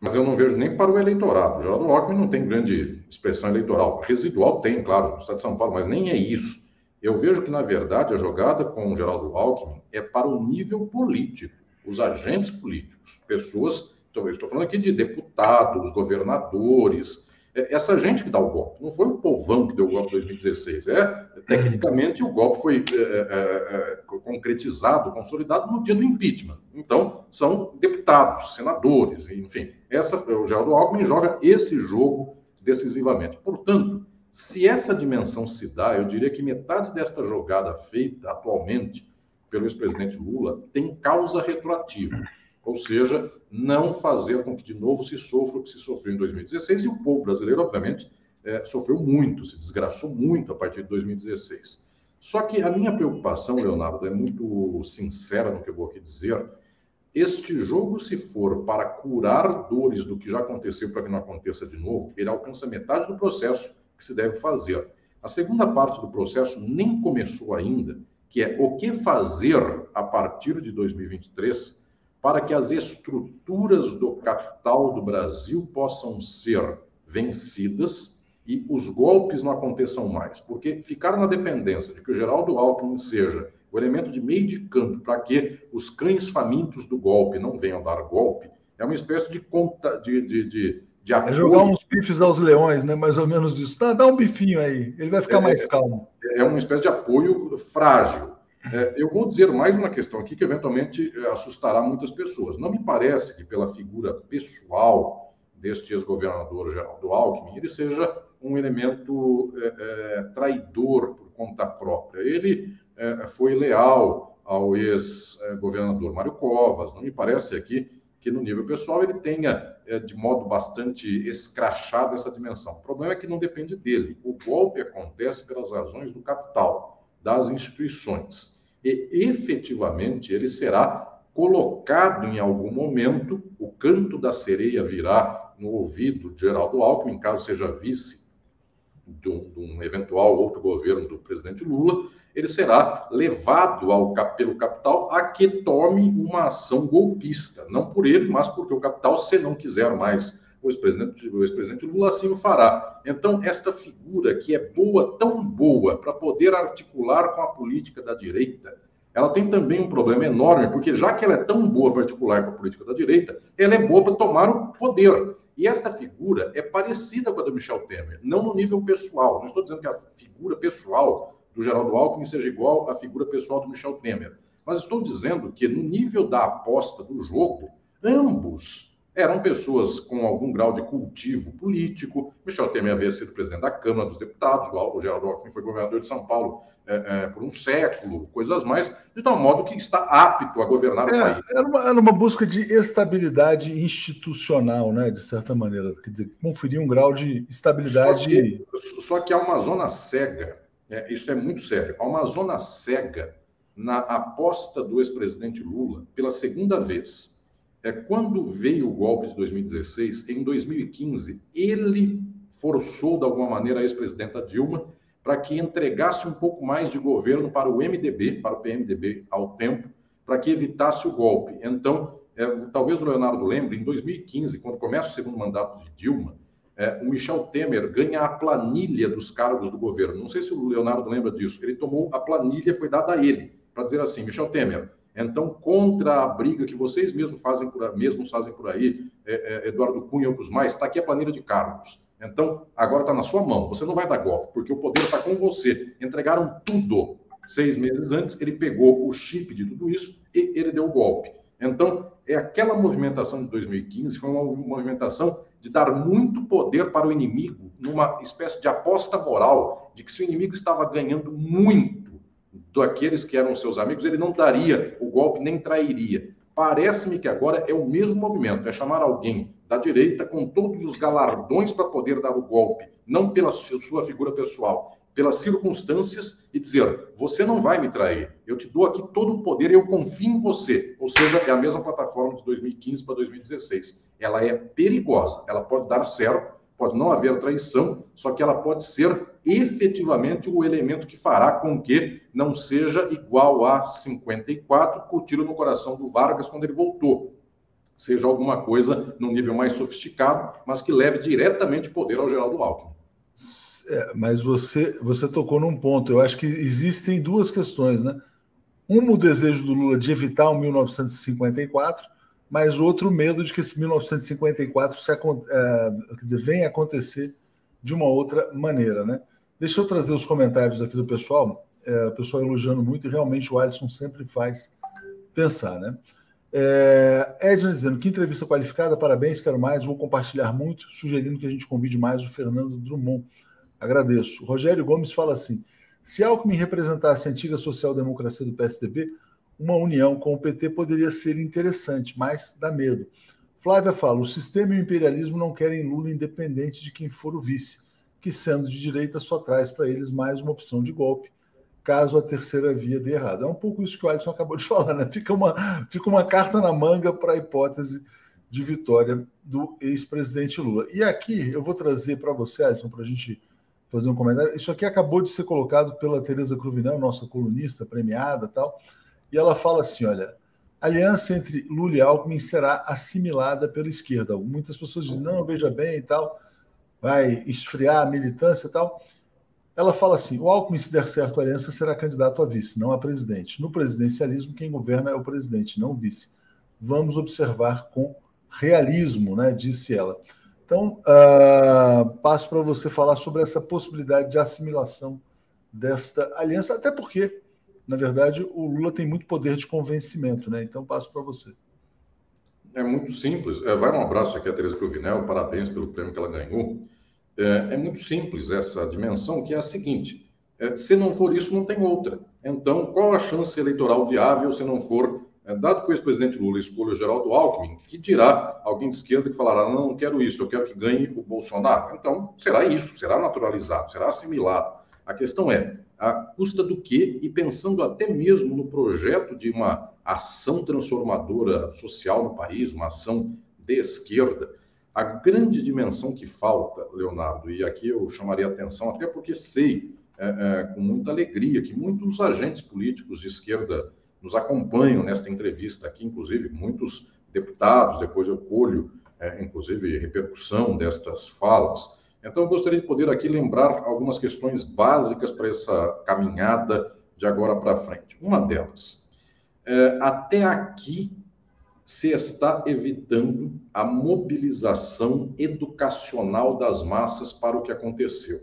Mas eu não vejo nem para o eleitorado. O Geraldo Alckmin não tem grande expressão eleitoral. Residual tem, claro, no estado de São Paulo, mas nem é isso. Eu vejo que, na verdade, a jogada com o Geraldo Alckmin é para o nível político, os agentes políticos, pessoas, eu estou falando aqui de deputados, governadores, essa gente que dá o golpe. Não foi o povão que deu o golpe em 2016. Tecnicamente, o golpe foi concretizado, consolidado no dia do impeachment. Então, são deputados, senadores, enfim. O Geraldo Alckmin joga esse jogo decisivamente. Portanto, Se essa dimensão se dá, eu diria que metade desta jogada feita atualmente pelo ex-presidente Lula tem causa retroativa, ou seja, não fazer com que de novo se sofra o que se sofreu em 2016, e o povo brasileiro, obviamente, sofreu muito, se desgraçou muito a partir de 2016. Só que a minha preocupação, Leonardo, é muito sincera no que eu vou aqui dizer. Este jogo, se for para curar dores do que já aconteceu para que não aconteça de novo, ele alcança metade do processo que se deve fazer. A segunda parte do processo nem começou ainda, que é o que fazer a partir de 2023 para que as estruturas do capital do Brasil possam ser vencidas e os golpes não aconteçam mais. Porque ficar na dependência de que o Geraldo Alckmin seja o elemento de meio de campo para que os cães famintos do golpe não venham dar golpe, é uma espécie de conta de apoio. É jogar uns bifes aos leões, né? Mais ou menos isso. Dá um bifinho aí, ele vai ficar mais calmo. É uma espécie de apoio frágil. Eu vou dizer mais uma questão aqui que eventualmente assustará muitas pessoas. Não me parece que pela figura pessoal deste ex-governador Geraldo Alckmin, ele seja um elemento traidor por conta própria. Ele foi leal ao ex-governador Mário Covas. Não me parece aqui que no nível pessoal ele tenha, de modo bastante escrachado, essa dimensão. O problema é que não depende dele. O golpe acontece pelas razões do capital, das instituições. E, efetivamente, ele será colocado em algum momento, o canto da sereia virá no ouvido de Geraldo Alckmin, caso seja vice de um eventual outro governo do presidente Lula, ele será levado pelo capital a que tome uma ação golpista. Não por ele, mas porque o capital, se não quiser mais o ex-presidente Lula, assim o fará. Então, esta figura que é boa, tão boa, para poder articular com a política da direita, ela tem também um problema enorme, porque já que ela é tão boa para articular com a política da direita, ela é boa para tomar o poder. E esta figura é parecida com a do Michel Temer, não no nível pessoal. Não estou dizendo que a figura pessoal do Geraldo Alckmin seja igual à figura pessoal do Michel Temer, mas estou dizendo que no nível da aposta do jogo, ambos eram pessoas com algum grau de cultivo político. Michel Temer havia sido presidente da Câmara dos Deputados, o Geraldo Alckmin foi governador de São Paulo por um século, coisas mais, de tal modo que está apto a governar o país. Era uma busca de estabilidade institucional, né, de certa maneira, quer dizer, conferir um grau de estabilidade. Só que há uma zona cega, isso é muito sério, há uma zona cega na aposta do ex-presidente Lula pela segunda vez. Quando veio o golpe de 2016, em 2015, ele forçou de alguma maneira a ex-presidenta Dilma para que entregasse um pouco mais de governo para o MDB, para o PMDB ao tempo, para que evitasse o golpe. Então, talvez o Leonardo lembre, em 2015, quando começa o segundo mandato de Dilma, o Michel Temer ganha a planilha dos cargos do governo. Não sei se o Leonardo lembra disso. Ele tomou a planilha, foi dada a ele, para dizer assim, Michel Temer, então, contra a briga que vocês mesmos fazem por aí, Eduardo Cunha e outros mais, está aqui a planilha de cargos. Então, agora está na sua mão. Você não vai dar golpe, porque o poder está com você. Entregaram tudo. 6 meses antes, ele pegou o chip de tudo isso e ele deu o golpe. Então, aquela movimentação de 2015 foi uma movimentação de dar muito poder para o inimigo, numa espécie de aposta moral, de que se o inimigo estava ganhando muito daqueles que eram seus amigos, ele não daria o golpe, nem trairia. Parece-me que agora é o mesmo movimento, é chamar alguém da direita com todos os galardões para poder dar o golpe, não pela sua figura pessoal, pelas circunstâncias, e dizer, você não vai me trair, eu te dou aqui todo o poder e eu confio em você. Ou seja, é a mesma plataforma de 2015 para 2016. Ela é perigosa, ela pode dar certo, pode não haver traição, só que ela pode ser efetivamente o elemento que fará com que não seja igual a 54, com o tiro no coração do Vargas quando ele voltou. Seja alguma coisa num nível mais sofisticado, mas que leve diretamente poder ao Geraldo Alckmin. Mas você tocou num ponto. Eu acho que existem duas questões, né? Uma, o desejo do Lula de evitar o 1954, mas outro, o medo de que esse 1954 venha a acontecer de uma outra maneira, né? Deixa eu trazer os comentários aqui do pessoal. O pessoal elogiando muito e realmente o Alisson sempre faz pensar, né? Edna dizendo, que entrevista qualificada, parabéns, quero mais, vou compartilhar muito, sugerindo que a gente convide mais o Fernando Drummond. Agradeço. Rogério Gomes fala assim: se Alckmin representasse a antiga social-democracia do PSDB, uma união com o PT poderia ser interessante, mas dá medo. Flávia fala: o sistema e o imperialismo não querem Lula independente de quem for o vice, que sendo de direita só traz para eles mais uma opção de golpe, caso a terceira via dê errado. É um pouco isso que o Alisson acabou de falar, né? Fica uma carta na manga para a hipótese de vitória do ex-presidente Lula. E aqui eu vou trazer para você, Alisson, para a gente fazer um comentário. Isso aqui acabou de ser colocado pela Tereza Cruvinel, nossa colunista premiada e tal, e ela fala assim, olha, a aliança entre Lula e Alckmin será assimilada pela esquerda. Muitas pessoas dizem, não, veja bem e tal, vai esfriar a militância e tal. Ela fala assim, o Alckmin, se der certo a aliança, será candidato a vice, não a presidente. No presidencialismo, quem governa é o presidente, não o vice. Vamos observar com realismo, né, disse ela. Então, passo para você falar sobre essa possibilidade de assimilação desta aliança, até porque, na verdade, o Lula tem muito poder de convencimento, né? Então, passo para você. É muito simples. Vai um abraço aqui a Tereza Cruvinel, parabéns pelo prêmio que ela ganhou. É muito simples essa dimensão, que é a seguinte: se não for isso, não tem outra. Então, qual a chance eleitoral viável se não for, dado que o ex-presidente Lula escolhe o Geraldo Alckmin, que dirá alguém de esquerda que falará, não quero isso, eu quero que ganhe o Bolsonaro? Então, será isso, será naturalizado, será assimilado. A questão é, à custa do quê? E pensando até mesmo no projeto de uma ação transformadora social no país, uma ação de esquerda, a grande dimensão que falta, Leonardo, e aqui eu chamaria atenção, até porque sei, com muita alegria, que muitos agentes políticos de esquerda nos acompanham nesta entrevista aqui, inclusive muitos deputados, depois eu colho, inclusive, repercussão destas falas. Então, eu gostaria de poder aqui lembrar algumas questões básicas para essa caminhada de agora para frente. Uma delas, até aqui, se está evitando a mobilização educacional das massas para o que aconteceu.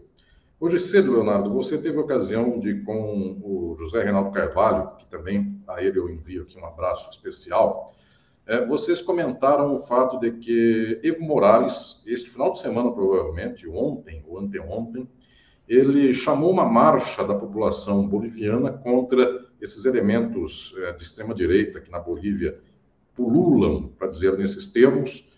Hoje cedo, Leonardo, você teve a ocasião de, com o José Reinaldo Carvalho, que também a ele eu envio aqui um abraço especial, vocês comentaram o fato de que Evo Morales, este final de semana provavelmente, ontem ou anteontem, ele chamou uma marcha da população boliviana contra esses elementos de extrema-direita que na Bolívia pululam, para dizer nesses termos,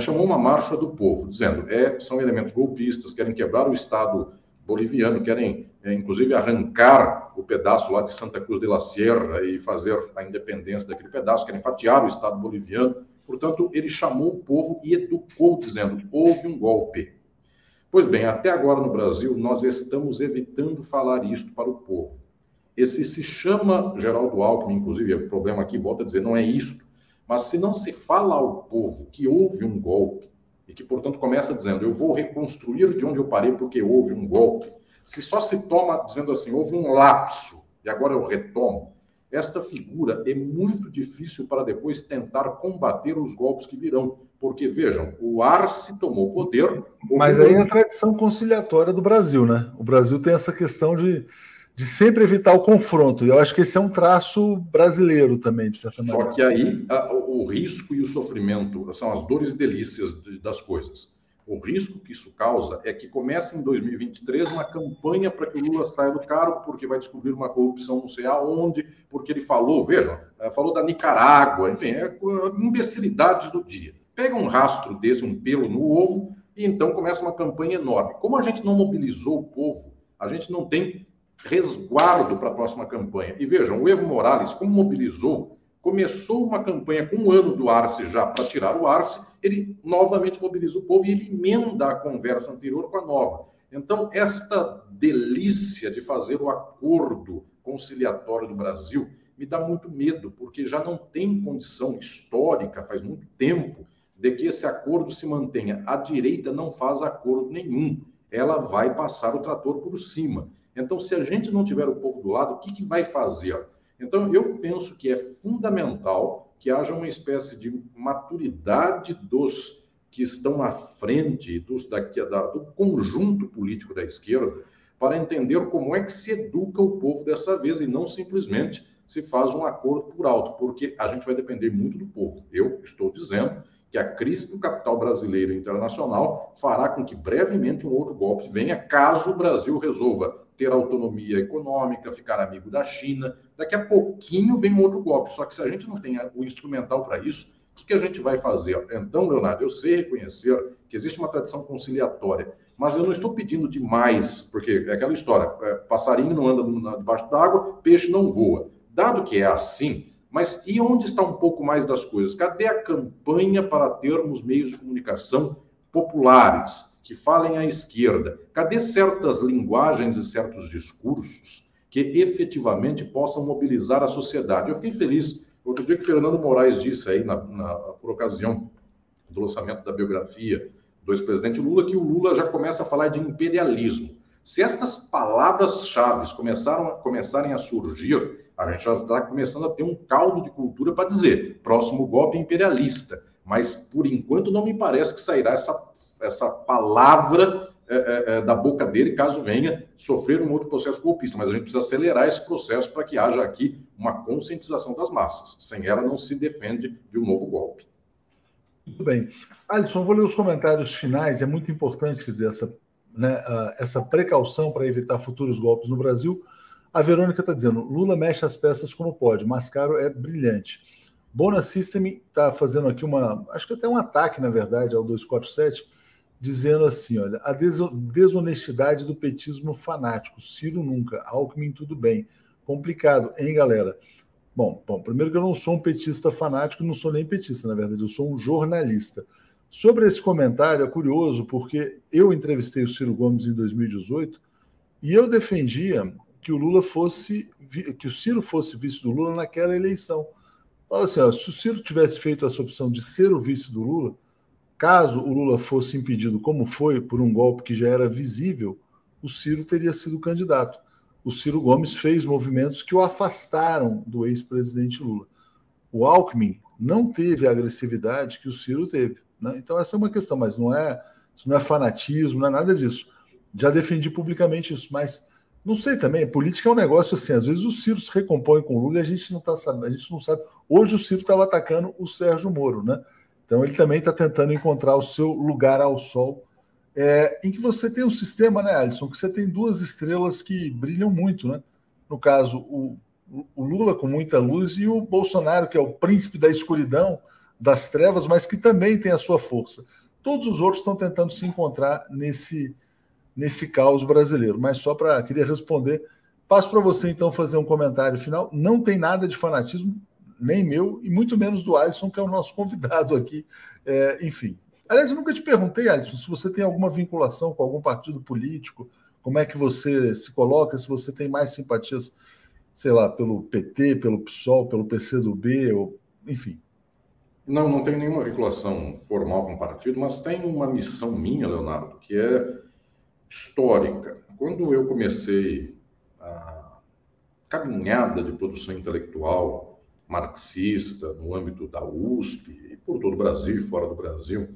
chamou uma marcha do povo, dizendo, são elementos golpistas, querem quebrar o Estado boliviano, querem, inclusive, arrancar o pedaço lá de Santa Cruz de la Sierra e fazer a independência daquele pedaço, querem fatiar o Estado boliviano. Portanto, ele chamou o povo e educou, dizendo, houve um golpe. Pois bem, até agora no Brasil, nós estamos evitando falar isto para o povo. Esse se chama Geraldo Alckmin, inclusive, o problema aqui, volta a dizer, não é isto. Mas se não se fala ao povo que houve um golpe, e que, portanto, começa dizendo, eu vou reconstruir de onde eu parei porque houve um golpe, se só se toma dizendo assim, houve um lapso, e agora eu retomo, esta figura é muito difícil para depois tentar combater os golpes que virão. Porque, vejam, o Arce tomou poder... Mas aí é a tradição conciliatória do Brasil, né? O Brasil tem essa questão de sempre evitar o confronto. E eu acho que esse é um traço brasileiro também, de certa maneira. Só que aí o risco e o sofrimento são as dores e delícias das coisas. O risco que isso causa é que comece em 2023 uma campanha para que o Lula saia do cargo, porque vai descobrir uma corrupção não sei aonde, porque ele falou, vejam, falou da Nicarágua, enfim, imbecilidades do dia. Pega um rastro desse, um pelo no ovo, e então começa uma campanha enorme. Como a gente não mobilizou o povo, a gente não tem resguardo para a próxima campanha. E vejam, o Evo Morales, como mobilizou, começou uma campanha com um ano do Arce já para tirar o Arce, ele novamente mobiliza o povo e ele emenda a conversa anterior com a nova. Então, esta delícia de fazer o acordo conciliatório do Brasil me dá muito medo, porque já não tem condição histórica, faz muito tempo, de que esse acordo se mantenha. A direita não faz acordo nenhum, ela vai passar o trator por cima. Então, se a gente não tiver o povo do lado, o que vai fazer? Então, eu penso que é fundamental que haja uma espécie de maturidade dos que estão à frente do conjunto político da esquerda para entender como é que se educa o povo dessa vez e não simplesmente se faz um acordo por alto, porque a gente vai depender muito do povo. Eu estou dizendo que a crise do capital brasileiro e internacional fará com que brevemente um outro golpe venha, caso o Brasil resolva ter autonomia econômica, ficar amigo da China. Daqui a pouquinho vem um outro golpe. Só que se a gente não tem o instrumental para isso, o que a gente vai fazer? Então, Leonardo, eu sei reconhecer que existe uma tradição conciliatória, mas eu não estou pedindo demais, porque é aquela história, passarinho não anda debaixo d'água, peixe não voa. Dado que é assim, mas e onde está um pouco mais das coisas? Cadê a campanha para termos meios de comunicação populares, que falem à esquerda? Cadê certas linguagens e certos discursos que efetivamente possam mobilizar a sociedade? Eu fiquei feliz. Outro dia que Fernando Moraes disse aí, por ocasião do lançamento da biografia do ex-presidente Lula, que o Lula já começa a falar de imperialismo. Se estas palavras-chave começarem a surgir, a gente já está começando a ter um caldo de cultura para dizer próximo golpe imperialista. Mas, por enquanto, não me parece que sairá essa palavra da boca dele, caso venha sofrer um outro processo golpista. Mas a gente precisa acelerar esse processo para que haja aqui uma conscientização das massas. Sem ela, não se defende de um novo golpe. Muito bem. Alisson, vou ler os comentários finais. É muito importante, quer dizer, essa precaução para evitar futuros golpes no Brasil. A Verônica está dizendo, Lula mexe as peças como pode, Mascaro é brilhante. Bona System está fazendo aqui acho que até um ataque, na verdade, ao 247, dizendo assim, olha, a desonestidade do petismo fanático, Ciro nunca, Alckmin tudo bem. Complicado, hein, galera? Bom, primeiro que eu não sou um petista fanático, não sou nem petista, na verdade, eu sou um jornalista. Sobre esse comentário, é curioso, porque eu entrevistei o Ciro Gomes em 2018 e eu defendia que o Ciro fosse vice do Lula naquela eleição. Então, assim, se o Ciro tivesse feito essa opção de ser o vice do Lula, caso o Lula fosse impedido, como foi, por um golpe que já era visível, o Ciro teria sido candidato. O Ciro Gomes fez movimentos que o afastaram do ex-presidente Lula. O Alckmin não teve a agressividade que o Ciro teve, né? Então essa é uma questão, mas isso não é fanatismo, não é nada disso. Já defendi publicamente isso, mas não sei também, política é um negócio assim, às vezes o Ciro se recompõe com o Lula e a gente não a gente não sabe. Hoje o Ciro estava atacando o Sérgio Moro, né? Então ele também está tentando encontrar o seu lugar ao sol, em que você tem um sistema, né, Alisson, que você tem duas estrelas que brilham muito, né? No caso, o Lula com muita luz e o Bolsonaro, que é o príncipe da escuridão, das trevas, mas que também tem a sua força. Todos os outros estão tentando se encontrar nesse caos brasileiro. Mas queria responder. Passo para você, então, fazer um comentário final. Não tem nada de fanatismo, nem meu, e muito menos do Alisson, que é o nosso convidado aqui. Enfim. Aliás, eu nunca te perguntei, Alisson, se você tem alguma vinculação com algum partido político, como é que você se coloca, se você tem mais simpatias, sei lá, pelo PT, pelo PSOL, pelo PCdoB, enfim. Não tenho nenhuma vinculação formal com o partido, mas tem uma missão minha, Leonardo, que é histórica. Quando eu comecei a caminhada de produção intelectual marxista no âmbito da USP e por todo o Brasil e fora do Brasil,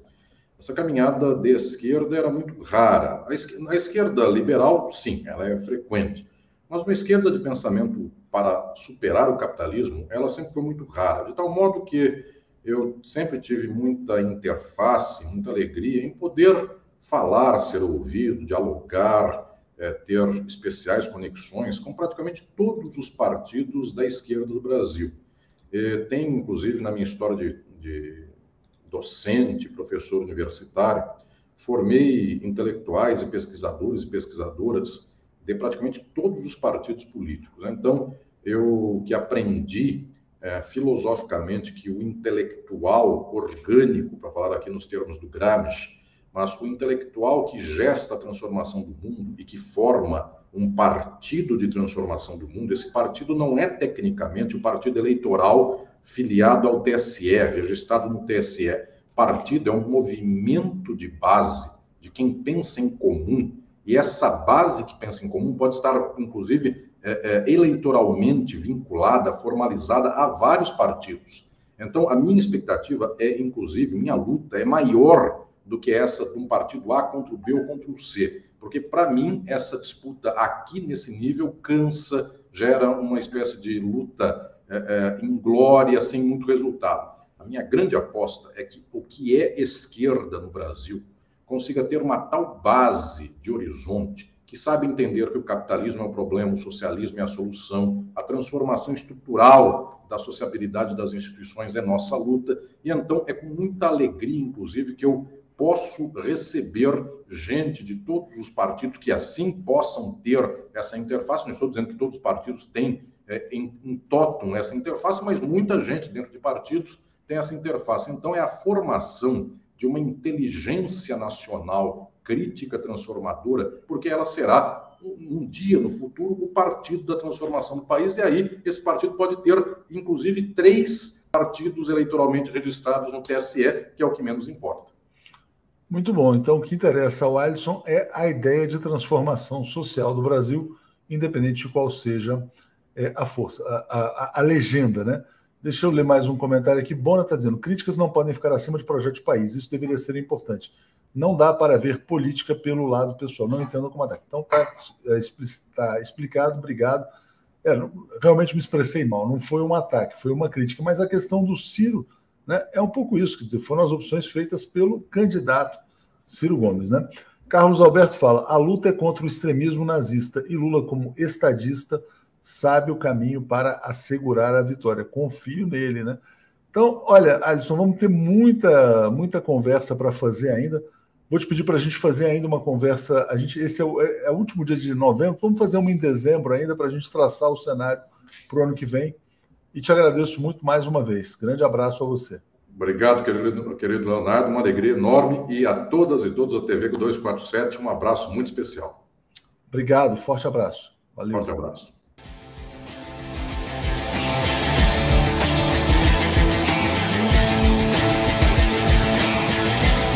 essa caminhada de esquerda era muito rara. A esquerda liberal, sim, ela é frequente, mas uma esquerda de pensamento para superar o capitalismo, ela sempre foi muito rara, de tal modo que eu sempre tive muita interface, muita alegria em poder falar, ser ouvido, dialogar, ter especiais conexões com praticamente todos os partidos da esquerda do Brasil. Tem, inclusive, na minha história de docente, professor universitário, formei intelectuais e pesquisadores e pesquisadoras de praticamente todos os partidos políticos. Então, eu que aprendi filosoficamente que o intelectual orgânico, para falar aqui nos termos do Gramsci, mas o intelectual que gesta a transformação do mundo e que forma um partido de transformação do mundo, esse partido não é tecnicamente o partido eleitoral filiado ao TSE, registrado no TSE. Partido é um movimento de base de quem pensa em comum, e essa base que pensa em comum pode estar, inclusive, eleitoralmente vinculada, formalizada a vários partidos. Então, a minha expectativa inclusive, minha luta é maior do que essa de um partido A contra o B ou contra o C, porque, para mim, essa disputa aqui nesse nível cansa, gera uma espécie de luta inglória, sem muito resultado. A minha grande aposta é que o que é esquerda no Brasil consiga ter uma tal base de horizonte que sabe entender que o capitalismo é o problema, o socialismo é a solução, a transformação estrutural da sociabilidade das instituições é nossa luta, e então é com muita alegria, inclusive, que eu posso receber gente de todos os partidos que assim possam ter essa interface. Não estou dizendo que todos os partidos têm em totum essa interface, mas muita gente dentro de partidos tem essa interface. Então é a formação de uma inteligência nacional crítica transformadora, porque ela será um dia no futuro o partido da transformação do país, e aí esse partido pode ter inclusive 3 partidos eleitoralmente registrados no TSE, que é o que menos importa. Muito bom. Então, o que interessa ao Alisson é a ideia de transformação social do Brasil, independente de qual seja a força, a legenda, né? Deixa eu ler mais um comentário aqui. Bona está dizendo, críticas não podem ficar acima de projeto de país. Isso deveria ser importante. Não dá para ver política pelo lado pessoal. Não entendo como ataque. Então, tá explicado. Obrigado. Realmente me expressei mal. Não foi um ataque, foi uma crítica. Mas a questão do Ciro, né, é um pouco isso. Quer dizer, foram as opções feitas pelo candidato Ciro Gomes, né? Carlos Alberto fala, a luta é contra o extremismo nazista e Lula, como estadista, sabe o caminho para assegurar a vitória. Confio nele, né? Então, olha, Alisson, vamos ter muita conversa para fazer ainda. Vou te pedir para a gente fazer ainda uma conversa. Esse é o último dia de novembro. Vamos fazer uma em dezembro ainda para a gente traçar o cenário para o ano que vem. E te agradeço muito mais uma vez. Grande abraço a você. Obrigado, querido Leonardo. Uma alegria enorme. E a todas e todos da TV 247, um abraço muito especial. Obrigado. Forte abraço. Valeu. Forte abraço.